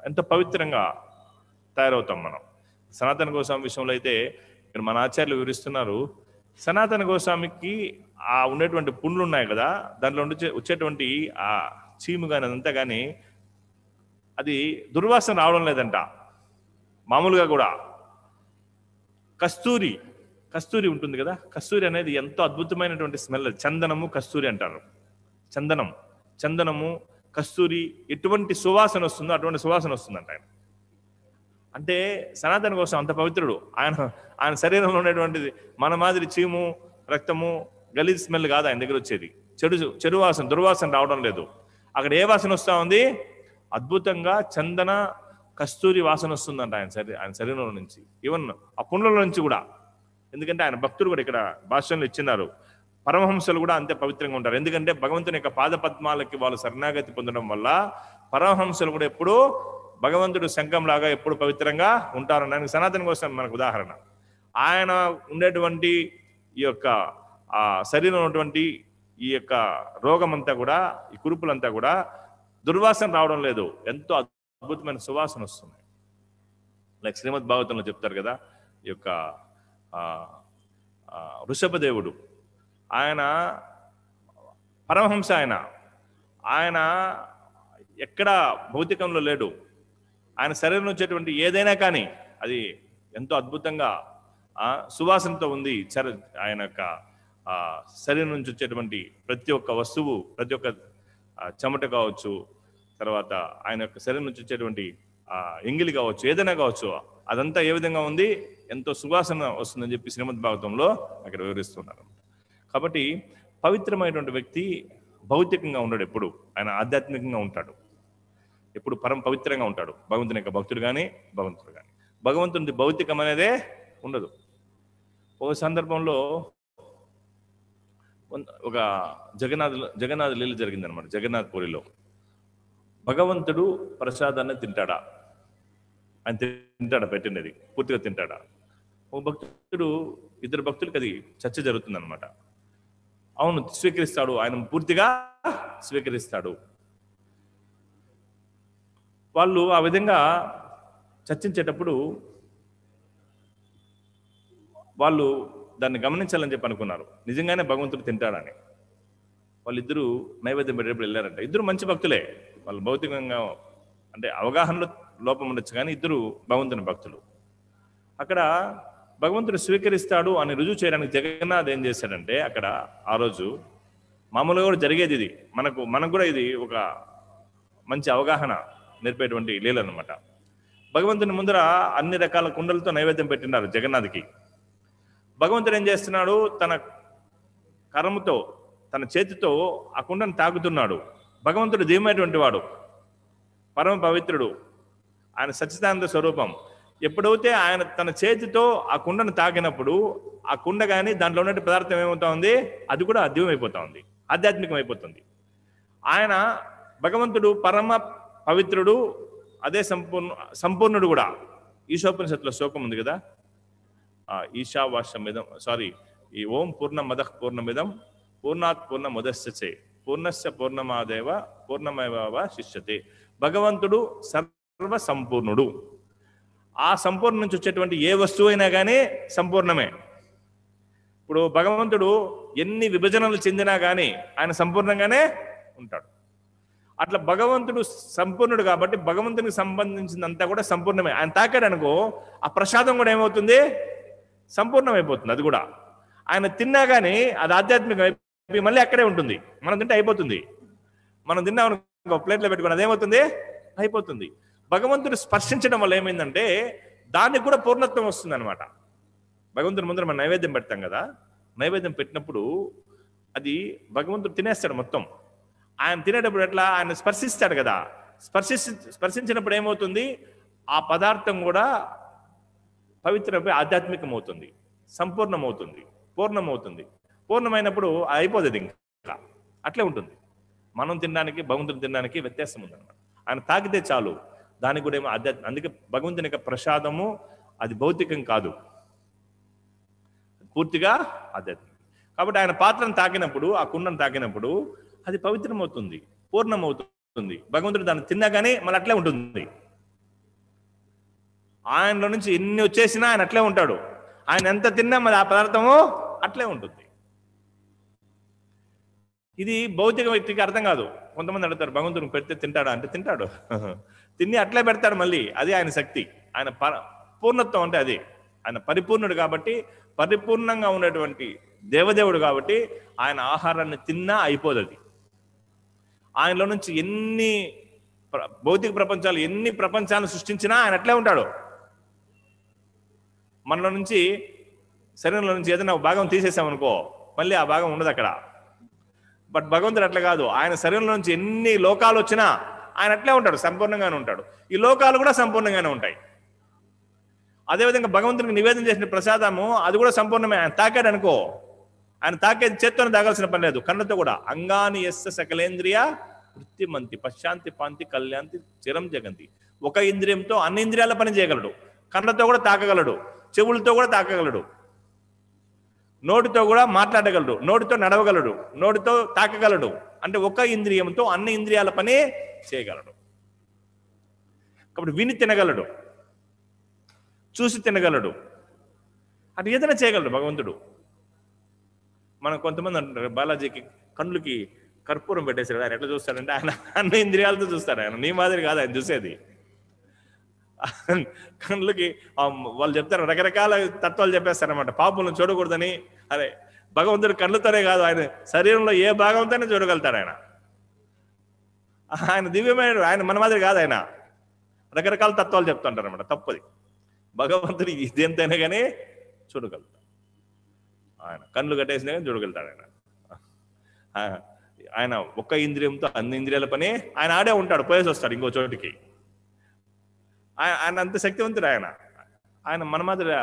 ఎంత పవిత్రంగా తయారవుతాం మనం. సనాతన గోస్వామి విషయంలో అయితే ఇక్కడ మన ఆచార్యులు వివరిస్తున్నారు, సనాతన గోస్వామికి ఆ ఉండేటువంటి పుండ్లు ఉన్నాయి కదా, దాంట్లో వచ్చేటువంటి ఆ చీము కానీ అదంతా కానీ అది దుర్వాసన రావడం లేదంట. మామూలుగా కూడా కస్తూరి ఉంటుంది కదా, కస్తూరి అనేది ఎంతో అద్భుతమైనటువంటి స్మెల్. చందనము కస్తూరి అంటారు. చందనము కస్తూరి ఎటువంటి సువాసన వస్తుందో అటువంటి సువాసన వస్తుందంట ఆయన. అంటే సనాతన కోసం అంత పవిత్రుడు. ఆయన శరీరంలో ఉండేటువంటిది మన మాదిరి చీము, రక్తము, గలీజ్ స్మెల్ కాదు ఆయన దగ్గర వచ్చేది. చెడు వాసన, దుర్వాసన రావడం లేదు. అక్కడ ఏ వాసన వస్తూ ఉంది? అద్భుతంగా చందన కస్తూరి వాసన వస్తుందంట ఆయన శరీరంలో నుంచి, ఈవెన్ ఆ పుండ్ల నుంచి కూడా. ఎందుకంటే ఆయన భక్తులు కూడా ఇక్కడ భాష్యంలో ఇచ్చినారు, పరమహంసలు కూడా అంతే పవిత్రంగా ఉంటారు. ఎందుకంటే భగవంతుని యొక్క పాద పద్మాలకి వాళ్ళు శరణాగతి పొందడం వల్ల పరమహంసలు కూడా ఎప్పుడూ భగవంతుడు శంఖంలాగా ఎప్పుడు పవిత్రంగా ఉంటారనడానికి సనాతన కోసం మనకు ఉదాహరణ. ఆయన ఉండేటువంటి ఈ యొక్క ఆ శరీరంలో ఉన్నటువంటి ఈ యొక్క రోగం అంతా కూడా, ఈ కురుపులంతా కూడా దుర్వాసన రావడం లేదు, ఎంతో అద్భుతమైన సువాసన వస్తుంది. లైక్ శ్రీమద్ భాగవతంలో చెప్తారు కదా, ఈ యొక్క వృషభదేవుడు ఆయన పరమహంస, ఆయన ఎక్కడ భౌతికంలో లేడు. ఆయన శరీరం వచ్చేటువంటి ఏదైనా కానీ అది ఎంతో అద్భుతంగా సువాసనతో ఉంది. ఆయన యొక్క శరీరం నుంచి వచ్చేటువంటి ప్రతి ఒక్క వస్తువు, ప్రతి ఒక్క చెమట కావచ్చు, తర్వాత ఆయన యొక్క శరీరం నుంచి వచ్చేటువంటి ఎంగిలి కావచ్చు, ఏదైనా కావచ్చు, అదంతా ఏ విధంగా ఉంది, ఎంతో సువాసన వస్తుందని చెప్పి శ్రీమద్ భాగవతంలో అక్కడ వివరిస్తున్నారు. కాబట్టి పవిత్రమైనటువంటి వ్యక్తి భౌతికంగా ఉండడు, ఎప్పుడు ఆయన ఆధ్యాత్మికంగా ఉంటాడు, ఎప్పుడు పరమ పవిత్రంగా ఉంటాడు. భగవంతుని యొక్క భక్తుడు కానీ భగవంతుని భౌతికం అనేదే ఉండదు. ఒక సందర్భంలో ఒక జగన్నాథ లీల జరిగిందనమాట. జగన్నాథ్ పూరిలో భగవంతుడు ప్రసాదాన్ని తింటాడా? ఆయన తింటాడా? పెట్టినది పూర్తిగా తింటాడా? ఒక భక్తుడు, ఇద్దరు భక్తులకి అది చర్చ జరుగుతుందనమాట. అవును స్వీకరిస్తాడు, ఆయన పూర్తిగా స్వీకరిస్తాడు. వాళ్ళు ఆ విధంగా చర్చించేటప్పుడు వాళ్ళు దాన్ని గమనించాలని చెప్పి అనుకున్నారు. నిజంగానే భగవంతుడు తింటాడని. వాళ్ళిద్దరూ నైవేద్యం పెట్టేటప్పుడు వెళ్ళారంట. ఇద్దరు మంచి భక్తులే, వాళ్ళు భౌతికంగా అంటే అవగాహనలో లోపం ఉండొచ్చు, కానీ ఇద్దరు భగవంతుని భక్తులు. అక్కడ భగవంతుడు స్వీకరిస్తాడు అని రుజువు చేయడానికి జగన్నాథ్ ఏం చేశాడంటే, అక్కడ ఆ రోజు మామూలుగా కూడా జరిగేది ఇది, మనకు కూడా ఇది ఒక మంచి అవగాహన నేర్పేటువంటి లీల అనమాట. భగవంతుని ముందర అన్ని రకాల కుండలతో నైవేద్యం పెట్టినారు జగన్నాథ్కి. భగవంతుడు ఏం చేస్తున్నాడు? తన కర్మతో, తన చేతితో ఆ కుండను తాకుతున్నాడు. భగవంతుడు దివ్యమైనటువంటి వాడు, పరమ పవిత్రుడు, ఆయన సచ్చిదానంద స్వరూపం. ఎప్పుడైతే ఆయన తన చేతితో ఆ కుండను తాకినప్పుడు ఆ కుండ కానీ దాంట్లో ఉన్న పదార్థం ఏమవుతా ఉంది? అది కూడా దివ్యమైపోతా ఉంది, ఆధ్యాత్మికం అయిపోతుంది. ఆయన భగవంతుడు పరమ పవిత్రుడు, అదే సంపూర్ణుడు కూడా. ఈశోపనిషత్తులో శ్లోకం ఉంది కదా, ఈశావాస్యమిదం ఈ ఓం పూర్ణమదః పూర్ణమిదం పూర్ణాత్ పూర్ణముదస్యతే పూర్ణస్య పూర్ణమాదేవ పూర్ణమేవాశిష్యతే. భగవంతుడు సర్వ సంపూర్ణుడు. ఆ సంపూర్ణ నుంచి వచ్చేటువంటి ఏ వస్తువు అయినా కానీ సంపూర్ణమే. ఇప్పుడు భగవంతుడు ఎన్ని విభజనలు చెందినా కానీ ఆయన సంపూర్ణంగానే ఉంటాడు. అట్లా భగవంతుడు సంపూర్ణుడు కాబట్టి భగవంతునికి సంబంధించినంతా కూడా సంపూర్ణమే. ఆయన తాకాడు అనుకో, ఆ ప్రసాదం కూడా ఏమవుతుంది, సంపూర్ణమైపోతుంది. అది కూడా ఆయన తిన్నా కానీ అది ఆధ్యాత్మికం అయిపోయి మళ్ళీ అక్కడే ఉంటుంది. మనం తింటే అయిపోతుంది. మనం తిన్నామనుకో ప్లేట్లో పెట్టుకుని అదేమవుతుంది, అయిపోతుంది. భగవంతుడు స్పర్శించడం వల్ల ఏమైందంటే దానికి కూడా పూర్ణత్వం వస్తుంది అనమాట. భగవంతుని ముందర మనం నైవేద్యం పెడతాం కదా, నైవేద్యం పెట్టినప్పుడు అది భగవంతుడు తినేస్తాడు మొత్తం. ఆయన తినేటప్పుడు ఎట్లా, ఆయన స్పర్శిస్తాడు కదా, స్పర్శించినప్పుడు ఏమవుతుంది, ఆ పదార్థం కూడా పవిత్రమై ఆధ్యాత్మికం అవుతుంది, సంపూర్ణమవుతుంది, పూర్ణమవుతుంది. పూర్ణమైనప్పుడు అయిపోతుంది, ఇంకా అట్లే ఉంటుంది. మనం తినడానికి భగవంతుని తినడానికి వ్యత్యాసం ఉందన్నమాట. ఆయన తాకితే చాలు, దానికి కూడా ఏమో ఆధ్యాత్మిక. అందుకే భగవంతుని యొక్క ప్రసాదము అది భౌతికం కాదు, పూర్తిగా ఆధ్యాత్మికం. కాబట్టి ఆయన పాత్రను తాకినప్పుడు, ఆ కుండను తాకినప్పుడు అది పవిత్రమవుతుంది, పూర్ణమవుతుంది. భగవంతుడు దాన్ని తిన్నా కానీ మళ్ళీ అట్లే ఉంటుంది. ఆయనలో నుంచి ఎన్ని వచ్చేసినా ఆయన అట్లే ఉంటాడు. ఆయన ఎంత తిన్నా మరి ఆ పదార్థము అట్లే ఉంటుంది. ఇది భౌతిక వ్యక్తికి అర్థం కాదు. కొంతమంది అడుగుతారు, భగవంతుడిని పెడితే తింటాడా అంటే తింటాడు, తిని అట్లే పెడతాడు మళ్ళీ. అది ఆయన శక్తి, ఆయన పూర్ణత్వం అంటే అది. ఆయన పరిపూర్ణుడు కాబట్టి, పరిపూర్ణంగా ఉన్నటువంటి దేవదేవుడు కాబట్టి ఆయన ఆహారాన్ని తిన్నా అయిపోదు. అది ఆయనలో నుంచి ఎన్ని భౌతిక ప్రపంచాలు, ఎన్ని ప్రపంచాలను సృష్టించినా ఆయన అట్లే ఉంటాడు. మనలో నుంచి, శరీరంలో నుంచి ఏదైనా భాగం తీసేసామనుకో మళ్ళీ ఆ భాగం ఉండదు అక్కడ. బట్ భగవంతుడు అట్లా కాదు. ఆయన శరీరంలో నుంచి ఎన్ని లోకాలు వచ్చినా ఆయన అట్లే ఉంటాడు, సంపూర్ణంగానే ఉంటాడు. ఈ లోకాలు కూడా సంపూర్ణంగానే ఉంటాయి. అదేవిధంగా భగవంతునికి నివేదన చేసిన ప్రసాదము అది కూడా సంపూర్ణమే. ఆయన తాకాడు అనుకో, ఆయన తాకేది చేత్తోనే తాగాల్సిన పని లేదు, కళ్ళతో కూడా. అంగాని యస్య సకలేంద్రియ వృత్తిమంతి పశ్చాంతి పాంతి కళ్యాంతి చిరం జగంతి. ఒక ఇంద్రియంతో అన్ని ఇంద్రియాల పని చేయగలడు. కళ్ళతో కూడా తాకగలడు, చెవులతో కూడా తాకగలడు, నోటితో కూడా మాట్లాడగలడు, నోటితో నడవగలడు, నోటితో తాకగలడు. అంటే ఒక ఇంద్రియంతో అన్ని ఇంద్రియాల పని చేయగలడు. కాబట్టి విని తినగలడు, చూసి తినగలడు, అటు ఏదైనా చేయగలడు భగవంతుడు. మనం కొంతమంది అంటారు, బాలాజీకి కళ్ళుకి కర్పూరం పెట్టేశాడు, ఆయన ఎట్లా చూస్తాడంటే ఆయన అన్ని ఇంద్రియాలతో చూస్తాడు. ఆయన నీ మాదిరి కాదు ఆయన చూసేది. కళ్ళుకి వాళ్ళు చెప్తారు, రకరకాల తత్వాలు చెప్పేస్తారనమాట. పాపలను చూడకూడదని. అరే భగవంతుడు కళ్ళతోనే కాదు, ఆయన శరీరంలో ఏ భాగంతోనే చూడగలుగుతాడు. ఆయన దివ్యమైన, ఆయన మన మాదిరి కాదు. ఆయన రకరకాల తత్వాలు చెప్తుంటారు అనమాట. తప్పది. భగవంతుడు ఇదేంతైనా కానీ చూడగలుగుతాడు. ఆయన కళ్ళు కట్టేసినా కానీ చూడగలుగుతాడు. ఆయన ఒక్క ఇంద్రియంతో అన్ని ఇంద్రియాల పని ఆయన ఆడే ఉంటాడు, పోయేసి వస్తాడు ఇంకో చోటికి. ఆయన అంత శక్తివంతుడు. ఆయన మన మాదిరి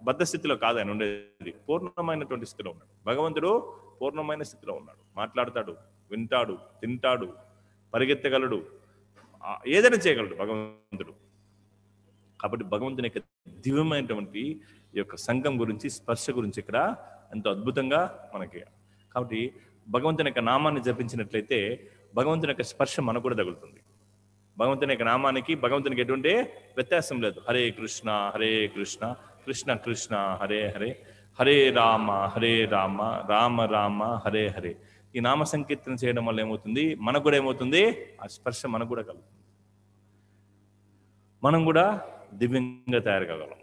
బద్ధ స్థితిలో కాదు ఆయన ఉండేది, పూర్ణమైనటువంటి స్థితిలో ఉన్నాడు. భగవంతుడు పూర్ణమైన స్థితిలో ఉన్నాడు. మాట్లాడతాడు, వింటాడు, తింటాడు, పరిగెత్తగలడు, ఏదైనా చేయగలడు భగవంతుడు. కాబట్టి భగవంతుని యొక్క దివ్యమైనటువంటి ఈ యొక్క సంఘం గురించి, స్పర్శ గురించి ఇక్కడ ఎంతో అద్భుతంగా మనకి. కాబట్టి భగవంతుని యొక్క నామాన్ని జపించినట్లయితే భగవంతుని యొక్క స్పర్శ మనకు కూడా తగులుతుంది. భగవంతుని యొక్క నామానికి భగవంతునికి ఎటువంటి వ్యత్యాసం లేదు. హరే కృష్ణ హరే కృష్ణ కృష్ణ కృష్ణ హరే హరే, హరే రామ రామ రామ హరే హరే. ఈ నామ సంకీర్తన చేయడం వల్ల ఏమవుతుంది, మనకు కూడా ఏమవుతుంది, ఆ స్పర్శ మనకు కూడా కలుగుతుంది. మనం కూడా దివ్యంగా తయారు కాగలం,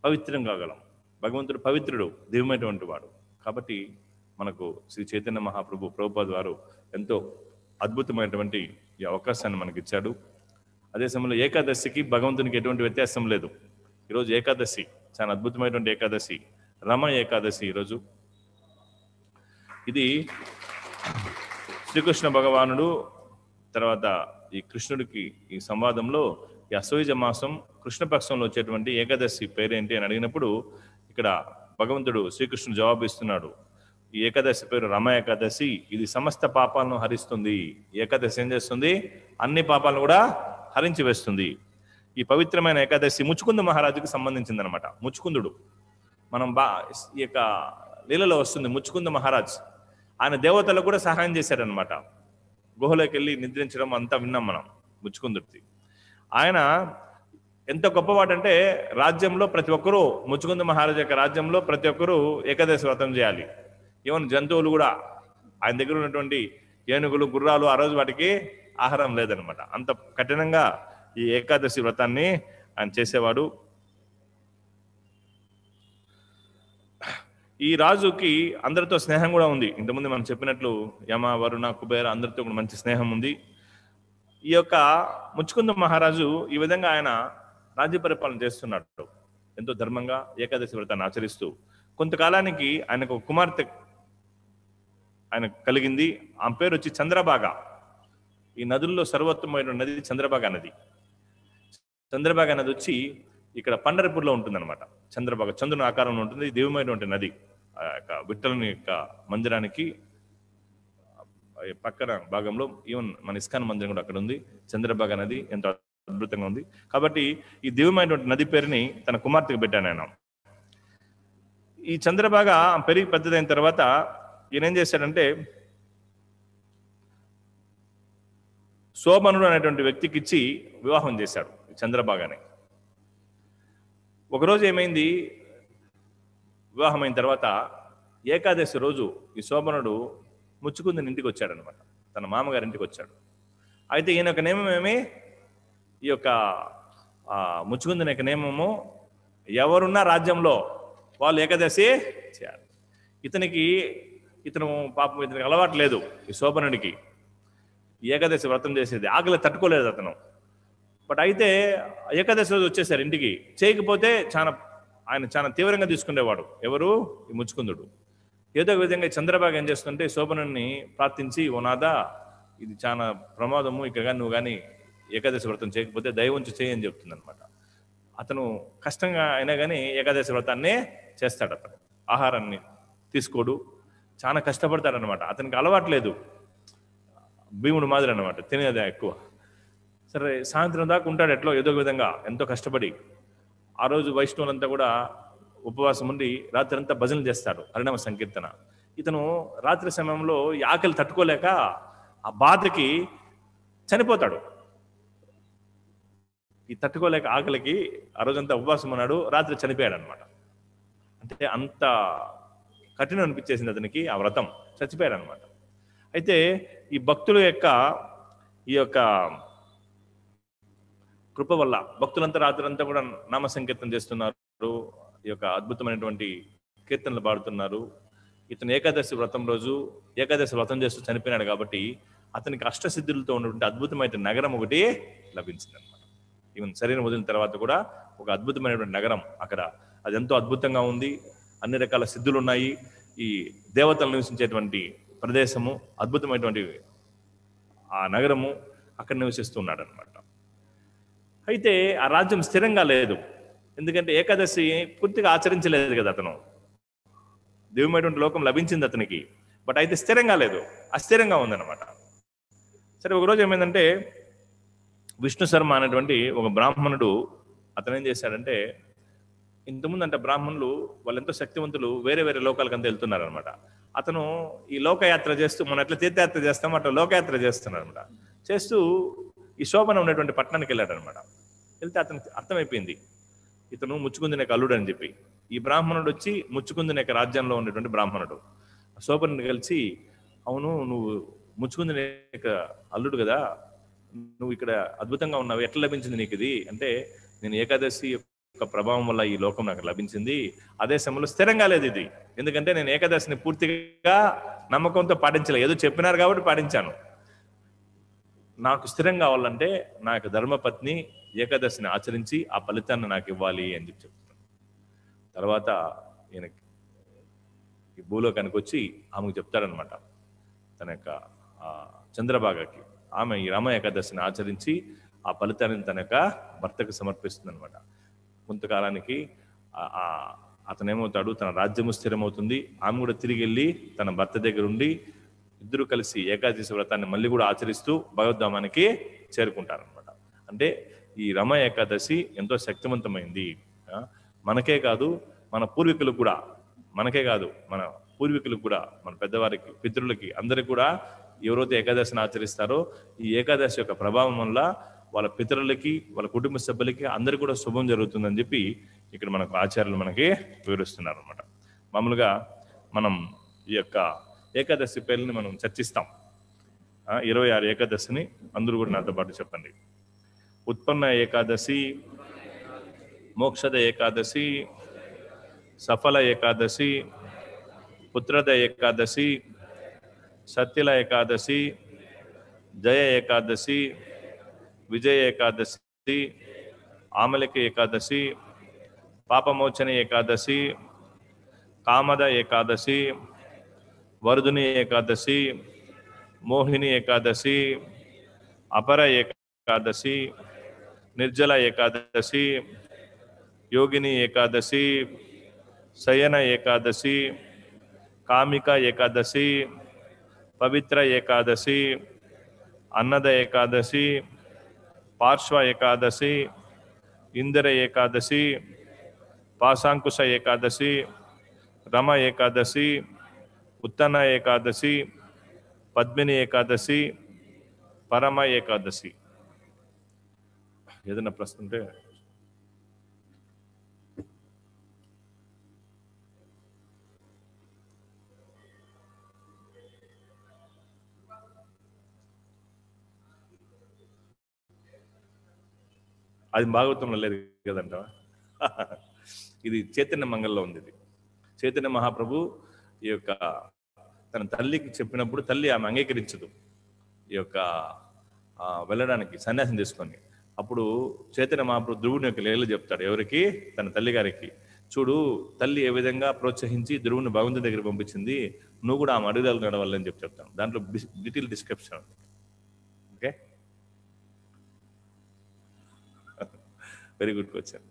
పవిత్రం కాగలం. భగవంతుడు పవిత్రుడు, దివ్యమైనటువంటి వాడు. కాబట్టి మనకు శ్రీ చైతన్య మహాప్రభు ప్రభుపాద వారు ఎంతో అద్భుతమైనటువంటి ఈ అవకాశాన్ని మనకి ఇచ్చాడు. అదే సమయంలో ఏకాదశికి భగవంతునికి ఎటువంటి వ్యత్యాసం లేదు. ఈరోజు ఏకాదశి చాలా అద్భుతమైనటువంటి ఏకాదశి, రమ ఏకాదశి. ఈరోజు ఇది శ్రీకృష్ణ భగవానుడు తర్వాత ఈ కృష్ణుడికి ఈ సంవాదంలో ఈ అశ్వయుజ మాసం కృష్ణపక్షంలో వచ్చేటువంటి ఏకాదశి పేరేంటి అని అడిగినప్పుడు ఇక్కడ భగవంతుడు శ్రీకృష్ణుడు జవాబు ఇస్తున్నాడు. ఈ ఏకాదశి పేరు రమ ఏకాదశి. ఇది సమస్త పాపాలను హరిస్తుంది. ఏకాదశి ఏం చేస్తుంది, అన్ని పాపాలను కూడా హరించి వేస్తుంది. ఈ పవిత్రమైన ఏకాదశి ముచుకుంద మహారాజుకి సంబంధించింది అనమాట. ముచుకుందుడు మనం ఈ యొక్క లీలలో వస్తుంది. ముచ్చుకుంద మహారాజ్ ఆయన దేవతలకు కూడా సహాయం చేశారనమాట. గుహలోకి వెళ్ళి నిద్రించడం అంతా విన్నాం మనం ముచ్చుకుందుడిది. ఆయన ఎంత గొప్పవాడంటే రాజ్యంలో ప్రతి ఒక్కరూ, ముచ్చుకుంద మహారాజ్ యొక్క రాజ్యంలో ప్రతి ఒక్కరూ ఏకాదశి వ్రతం చేయాలి. ఈవెన్ జంతువులు కూడా, ఆయన దగ్గర ఉన్నటువంటి ఏనుగులు, గుర్రాలు ఆ రోజు వాటికి ఆహారం లేదనమాట. అంత కఠినంగా ఈ ఏకాదశి వ్రతాన్ని ఆయన చేసేవాడు. ఈ రాజుకి అందరితో స్నేహం కూడా ఉంది. ఇంతకుముందు మనం చెప్పినట్లు యమ, వరుణ, కుబేర అందరితో కూడా మంచి స్నేహం ఉంది. ఈ యొక్క ముచ్చుకుంద మహారాజు ఈ విధంగా ఆయన రాజ్య పరిపాలన చేస్తున్నాడు. ఎంతో ధర్మంగా ఏకాదశి వ్రతాన్ని ఆచరిస్తూ కొంతకాలానికి ఆయనకు కుమార్తె ఆయన కలిగింది. ఆమె పేరు వచ్చి చంద్రభాగ. ఈ నదుల్లో సర్వోత్తమైన నది చంద్రభాగ నది. చంద్రభాగ నది వచ్చి ఇక్కడ పండరపూర్లో ఉంటుందన్నమాట. చంద్రభాగ చంద్రుని ఆకారంలో ఉంటుంది. దివ్యమైనటువంటి నది. ఆ యొక్క విఠలుని యొక్క మందిరానికి పక్కన భాగంలో ఈవెన్ మన ఇస్కాన్ మందిరం కూడా అక్కడ ఉంది. చంద్రభాగ నది ఎంతో అద్భుతంగా ఉంది. కాబట్టి ఈ దివ్యమైనటువంటి నది పేరుని తన కుమార్తెకు పెట్టాను ఆయన. ఈ చంద్రభాగ పెరిగి పెద్దదైన తర్వాత ఈయన ఏం చేశాడంటే శోభనుడు అనేటువంటి వ్యక్తికి ఇచ్చి వివాహం చేశాడు చంద్రభాగాని. ఒకరోజు ఏమైంది, వివాహం అయిన తర్వాత ఏకాదశి రోజు ఈ శోభనుడు ముచ్చుకుందని ఇంటికి వచ్చాడనమాట. తన మామగారి ఇంటికి వచ్చాడు. అయితే ఈయన యొక్క నియమం ఏమి, ఈ యొక్క ముచ్చుకుందని యొక్క నియమము, ఎవరున్నా రాజ్యంలో వాళ్ళు ఏకాదశి చేయాలి. ఇతను పాపం ఇతనికి అలవాటు లేదు. ఈ శోభనుడికి ఏకాదశి వ్రతం చేసేది, ఆకలి తట్టుకోలేదు అతను. బట్ అయితే ఏకాదశి రోజు వచ్చేసారు ఇంటికి. చేయకపోతే ఆయన చాలా తీవ్రంగా తీసుకునేవాడు. ఎవరు, ఈ ముచ్చుకుందుడు. ఏదో విధంగా చంద్రబాబు ఏం చేస్తుంటే శోభనుడిని ప్రార్థించి, ఓ నాదా ఇది చాలా ప్రమాదము, ఇక్కడ కానీ నువ్వు కానీ ఏకాదశి వ్రతం చేయకపోతే దయవుంచి చేయి అని చెప్తుంది అనమాట. అతను కష్టంగా అయినా కానీ ఏకాదశి వ్రతాన్నే చేస్తాడు. అతను ఆహారాన్ని తీసుకోడు, చాలా కష్టపడతాడనమాట. అతనికి అలవాట్లేదు, భీముడు మాదిరి అనమాట, తినేది ఎక్కువ. సరే సాయంత్రం దాకా ఉంటాడు ఎట్లో ఏదో విధంగా, ఎంతో కష్టపడి. ఆ రోజు వైష్ణవులంతా కూడా ఉపవాసం ఉండి రాత్రి అంతా భజనలు చేస్తారు, హరినామ సంకీర్తన. ఇతను రాత్రి సమయంలో ఈ ఆకలి తట్టుకోలేక ఆ బాధకి చనిపోతాడు. ఈ తట్టుకోలేక ఆకలికి ఆ రోజంతా ఉపవాసం ఉన్నాడు, రాత్రి చనిపోయాడు అనమాట. అంటే అంత కఠినం అనిపించేసింది అతనికి ఆ వ్రతం, చచ్చిపోయాడు అనమాట. అయితే ఈ భక్తుల యొక్క ఈ యొక్క కృప వల్ల భక్తులంతా రాత్రంతా కూడా నామ సంకీర్తన చేస్తున్నారు, ఈ యొక్క అద్భుతమైనటువంటి కీర్తనలు పాడుతున్నారు. ఇతను ఏకాదశి వ్రతం రోజు ఏకాదశి వ్రతం చేస్తూ చనిపోయినాడు కాబట్టి అతనికి అష్టసిద్ధులతో ఉన్నటువంటి అద్భుతమైన నగరం ఒకటి లభించింది అనమాట. ఈవెన్ శరీరం వదిలిన తర్వాత కూడా ఒక అద్భుతమైనటువంటి నగరం అక్కడ, అది ఎంతో అద్భుతంగా ఉంది. అన్ని రకాల సిద్ధులు ఉన్నాయి. ఈ దేవతలు నివసించేటువంటి ప్రదేశము, అద్భుతమైనటువంటి ఆ నగరము, అక్కడ నివసిస్తున్నాడు అనమాట. అయితే ఆ రాజ్యం స్థిరంగా లేదు. ఎందుకంటే ఏకాదశి పూర్తిగా ఆచరించలేదు కదా అతను. దివ్యమైనటువంటి లోకం లభించింది అతనికి, బట్ అయితే స్థిరంగా లేదు, అస్థిరంగా ఉందన్నమాట. సరే ఒకరోజు ఏమైందంటే విష్ణు శర్మ అనేటువంటి ఒక బ్రాహ్మణుడు, అతను ఏం చేశాడంటే, ఇంతకుముందు అంటే బ్రాహ్మణులు వాళ్ళు ఎంతో శక్తివంతులు, వేరే వేరే లోకాలకంతా వెళ్తున్నారు అనమాట. అతను ఈ లోకయాత్ర చేస్తూ, మనం ఎట్లా తీర్థయాత్ర చేస్తామో అట్లా లోకయాత్ర చేస్తున్నాడు అనమాట. చేస్తూ ఈ శోభన ఉన్నటువంటి పట్టణానికి వెళ్ళాడు అనమాట. వెళ్తే అతనికి అర్థమైపోయింది ఇతను ముచ్చుకుందిన యొక్క అల్లుడు అని చెప్పి. ఈ బ్రాహ్మణుడు వచ్చి ముచ్చుకుందిన యొక్క రాజ్యంలో ఉన్నటువంటి బ్రాహ్మణుడు శోభను కలిసి, అవును నువ్వు ముచ్చుకుందిన యొక్క అల్లుడు కదా, నువ్వు ఇక్కడ అద్భుతంగా ఉన్నావు, ఎట్లా లభించింది నీకు ఇది అంటే, నేను ఏకాదశి యొక్క ప్రభావం వల్ల ఈ లోకం నాకు లభించింది. అదే సమయంలో స్థిరంగా లేదు ఇది, ఎందుకంటే నేను ఏకాదశిని పూర్తిగా నమ్మకంతో పాటించలేదు, ఏదో చెప్పినారు కాబట్టి పాటించాను. నాకు స్థిరం కావాలంటే నా యొక్క ధర్మపత్ని ఏకాదశిని ఆచరించి ఆ ఫలితాన్ని నాకు ఇవ్వాలి అని చెప్పి చెప్తున్నాను. తర్వాత ఈయనకి ఈ భూలోకానికి వచ్చి ఆమెకు చెప్తాడనమాట, తన యొక్క చంద్రభాగకి. ఆమె ఈ రామ ఏకాదశిని ఆచరించి ఆ ఫలితాన్ని తన యొక్క భర్తకు సమర్పిస్తుంది అనమాట. కొంతకాలానికి అతనేమవుతాడు, తన రాజ్యము స్థిరమవుతుంది. ఆమె కూడా తిరిగి వెళ్ళి తన భర్త దగ్గర ఉండి ఇద్దరు కలిసి ఏకాదశి వ్రతాన్ని మళ్ళీ కూడా ఆచరిస్తూ భగవద్ధామానికి చేరుకుంటారనమాట. అంటే ఈ రమ ఏకాదశి ఎంతో శక్తివంతమైంది. మనకే కాదు, మన పూర్వీకులకు కూడా, మనకే కాదు మన పూర్వీకులకు కూడా, మన పెద్దవారికి, పితృలకి అందరికి కూడా ఎవరైతే ఏకాదశిని ఆచరిస్తారో ఈ ఏకాదశి యొక్క ప్రభావం వల్ల వాళ్ళ పితరులకి, వాళ్ళ కుటుంబ సభ్యులకి అందరికీ కూడా శుభం జరుగుతుందని చెప్పి ఇక్కడ మనకు ఆచార్యులు మనకి వివరిస్తున్నారు అనమాట. మామూలుగా మనం ఈ యొక్క ఏకాదశి పేర్లని మనం చర్చిస్తాం. 26 ఏకాదశిని అందరూ కూడా నాతో పాటు చెప్పండి. ఉత్పన్న ఏకాదశి, మోక్షద ఏకాదశి, సఫల ఏకాదశి, పుత్రద ఏకాదశి, సత్యల ఏకాదశి, జయ ఏకాదశి, విజయ ఏకాదశి, ఆమలిక ఏకాదశి, పాపమోచన ఏకాదశి, కామద ఏకాదశి, వరుదుని ఏకాదశి, మోహిని ఏకాదశి, అపర ఏకాదశి, నిర్జల ఏకాదశి, యోగిని ఏకాదశి, శయన ఏకాదశి, కామిక ఏకాదశి, పవిత్ర ఏకాదశి, అన్నద ఏకాదశి, పార్శ్వ ఏకాదశి, ఇందిర ఏకాదశి, పాశాంకుశ ఏకాదశి, రమ ఏకాదశి, ఉత్తన ఏకాదశి, పద్మిని ఏకాదశి, పరమ ఏకాదశి. ఏదైనా ప్రశ్న ఉంటే అది భాగవతంలో లేదు కదంట. ఇది చైతన్య మంగళంలో ఉంది. ఇది చైతన్య మహాప్రభు ఈ యొక్క తన తల్లికి చెప్పినప్పుడు తల్లి ఆమె అంగీకరించదు ఈ యొక్క వెళ్ళడానికి, సన్యాసం తీసుకొని. అప్పుడు చైతన్య మహాప్రభు ధ్రువుని యొక్క లీల చెప్తాడు. ఎవరికి? తన తల్లి గారికి. చూడు, తల్లి ఏ విధంగా ప్రోత్సహించి ధ్రువుని భగవంతుని దగ్గర పంపించింది, నువ్వు కూడా ఆమె అడుగుదల నడవాలని చెప్పి చెప్తాను. దాంట్లో detail description. Okay, very good question,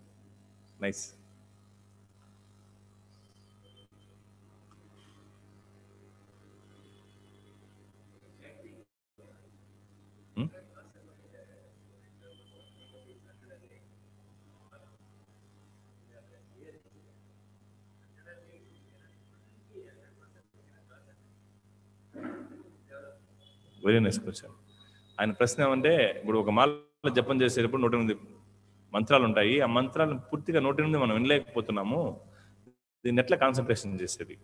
nice. Very nice question. ఆయన ప్రశ్న ఏమంటే, ఇప్పుడు ఒక మాల జపం చేసేటప్పుడు 108 మంత్రాలు ఉంటాయి. ఆ మంత్రాలను పూర్తిగా 108 మనం వినలేకపోతున్నాము. దీన్ని ఎట్లా కాన్సన్ట్రేషన్ చేసేది?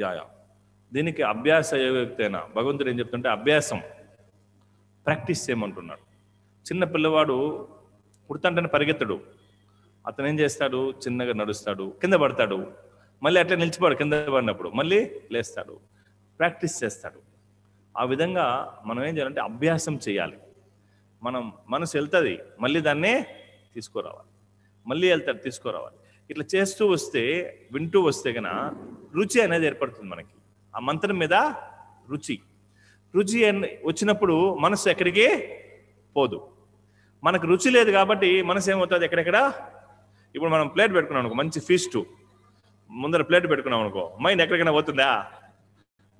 యా దీనికి అభ్యాస యోగయుక్తేనా. భగవంతుడు ఏం చెప్తుంటే అభ్యాసం, ప్రాక్టీస్ చేయమంటున్నాడు. చిన్న పిల్లవాడు పుడతంటేనే పరిగెత్తడు. అతను ఏం చేస్తాడు? చిన్నగా నడుస్తాడు, కింద పడతాడు, మళ్ళీ అట్లా నిలిచిపోడు, కింద పడినప్పుడు మళ్ళీ లేస్తాడు, ప్రాక్టీస్ చేస్తాడు. ఆ విధంగా మనం ఏం చేయాలంటే అభ్యాసం చేయాలి. మనం మనసు వెళ్తుంది, మళ్ళీ దాన్నే తీసుకురావాలి, మళ్ళీ వెళ్తాడు, తీసుకురావాలి. ఇట్లా చేస్తూ వస్తే, వింటూ వస్తే కన్నా రుచి అనేది ఏర్పడుతుంది మనకి. ఆ మంత్రం మీద రుచి వచ్చినప్పుడు మనసు ఎక్కడికి పోదు. మనకు రుచి లేదు కాబట్టి మనసు ఏమవుతుంది? ఎక్కడెక్కడ. ఇప్పుడు మనం ప్లేట్ పెట్టుకున్నాం అనుకో, మంచి ఫీస్టు ముందర ప్లేట్ పెట్టుకున్నాం అనుకో, మైండ్ ఎక్కడికైనా పోతుందా?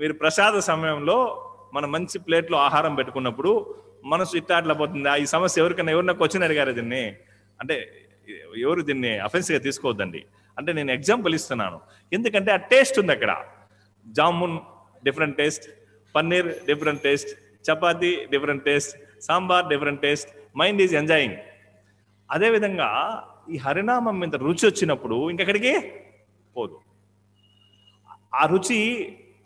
మీరు ప్రసాద సమయంలో మన మంచి ప్లేట్లో ఆహారం పెట్టుకున్నప్పుడు మనసు ఇట్లా పోతుందా? ఈ సమస్య ఎవరికైనా క్వశ్చన్ అడిగారు దీన్ని అంటే, ఎవరు దీన్ని అఫెన్స్గా తీసుకోవద్దండి. అంటే నేను ఎగ్జాంపుల్ ఇస్తున్నాను, ఎందుకంటే ఆ టేస్ట్ ఉంది అక్కడ. Jamun different taste, paneer different taste, chapati different taste, sambar different taste, mind is enjoying. అదేవిధంగా ఈ హరినామం మీద రుచి వచ్చినప్పుడు ఇంకెక్కడికి పోదు. ఆ రుచి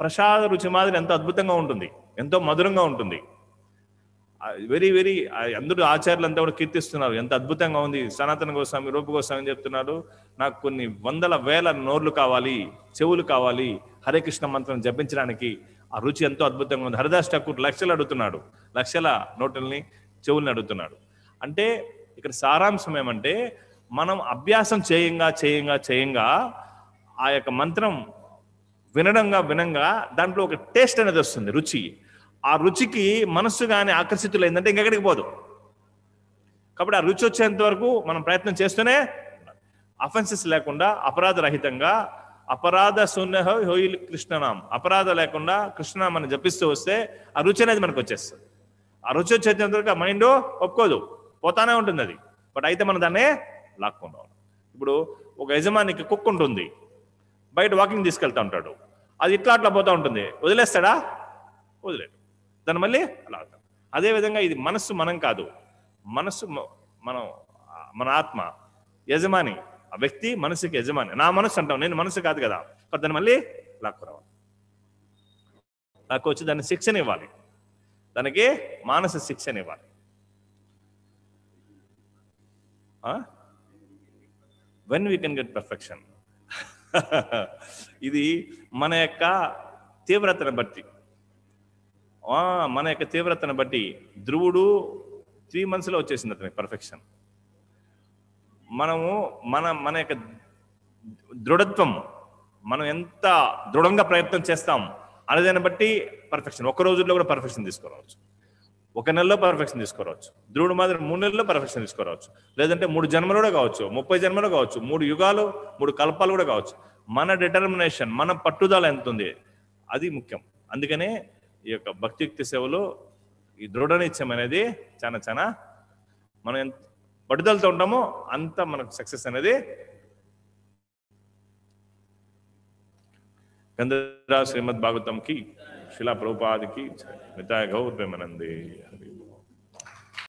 ప్రసాద రుచి మాదిరి ఎంతో అద్భుతంగా ఉంటుంది, ఎంతో మధురంగా ఉంటుంది. వెరీ వెరీ అందరూ ఆచార్యులంతా కూడా కీర్తిస్తున్నారు, ఎంత అద్భుతంగా ఉంది. సనాతన గోస్వామి, రూప గోస్వామి చెప్తున్నారు, నాకు కొన్ని వందల వేల నోర్లు కావాలి, చెవులు కావాలి హరే కృష్ణ మంత్రం జపించడానికి. ఆ రుచి ఎంతో అద్భుతంగా ఉంది. హరిదాస్ ఠాకూర్ లక్షలు అడుగుతున్నాడు, లక్షల నోటుల్ని, చెవుల్ని అడుగుతున్నాడు. అంటే ఇక్కడ సారాంశం ఏమంటే, మనం అభ్యాసం చేయంగా ఆ యొక్క మంత్రం వినంగా దాంట్లో ఒక టేస్ట్ అనేది వస్తుంది, రుచి. ఆ రుచికి మనస్సు కానీ ఆకర్షితులైందంటే ఇంకెక్కడికి పోదు. కాబట్టి ఆ రుచి వచ్చేంత వరకు మనం ప్రయత్నం చేస్తూనే, అఫెన్సెస్ లేకుండా, అపరాధ రహితంగా, అపరాధ శూన్య హోయి కృష్ణనాం, అపరాధం లేకుండా కృష్ణనామాన్ని జపిస్తూ వస్తే ఆ రుచి అనేది మనకు వచ్చేస్తుంది. ఆ రుచి వచ్చేంత వరకు ఆ మైండ్ ఒప్పుకోదు, పోతానే ఉంటుంది అది. బట్ అయితే మనం దాన్నే లాక్కుంటాం. ఇప్పుడు ఒక యజమానికి కుక్క ఉంటుంది, బయట వాకింగ్ తీసుకెళ్తా ఉంటాడు, అది ఇట్లా అట్లా పోతూ ఉంటుంది, వదిలేస్తాడా? వదిలేడు, దాన్ని మళ్ళీ అలా అవుతాం. అదేవిధంగా ఇది మనస్సు మనం కాదు, మనస్సు మనం, మన ఆత్మ యజమాని, ఆ వ్యక్తి మనసుకి యజమాని. నా మనస్సు అంటాం, నేను మనసు కాదు కదా, దాన్ని మళ్ళీ లాక్కురావాలి, లాక్కొచ్చి దాన్ని శిక్షణ ఇవ్వాలి, దానికి మానసిక శిక్షణ ఇవ్వాలి. When we can get perfection, ఇది మన యొక్క తీవ్రతను బట్టి, మన యొక్క తీవ్రతను బట్టి. ధ్రువుడు 3 monthsలో వచ్చేసింది అతనికి పర్ఫెక్షన్. మనము మన యొక్క దృఢత్వం, మనం ఎంత దృఢంగా ప్రయత్నం చేస్తాం అనేదాన్ని బట్టి పర్ఫెక్షన్. 1 రోజుల్లో కూడా పర్ఫెక్షన్ తీసుకురావచ్చు, 1 నెలలో పర్ఫెక్షన్ తీసుకురావచ్చు. ధ్రువుడు మాత్రం 3 నెలల్లో పర్ఫెక్షన్ తీసుకురావచ్చు, లేదంటే 3 జన్మలు కూడా కావచ్చు, 30 జన్మలు కావచ్చు, 3 యుగాలు 3 కల్పాలు కూడా కావచ్చు. మన డిటర్మినేషన్, మన పట్టుదల ఎంత ఉంది, అది ముఖ్యం. అందుకనే ఈ యొక్క భక్తియుక్తి సేవలో ఈ దృఢ నిశ్చయం అనేది చాలా చాలా, మనం ఎంత పట్టుదలతో ఉంటామో అంత మనకు సక్సెస్ అనేది. గంధరాజ్ శ్రీమద్ భాగవతం కి, శిలా ప్రభుపాద్ కి, నితాయ గౌర్ ప్రేమానందే.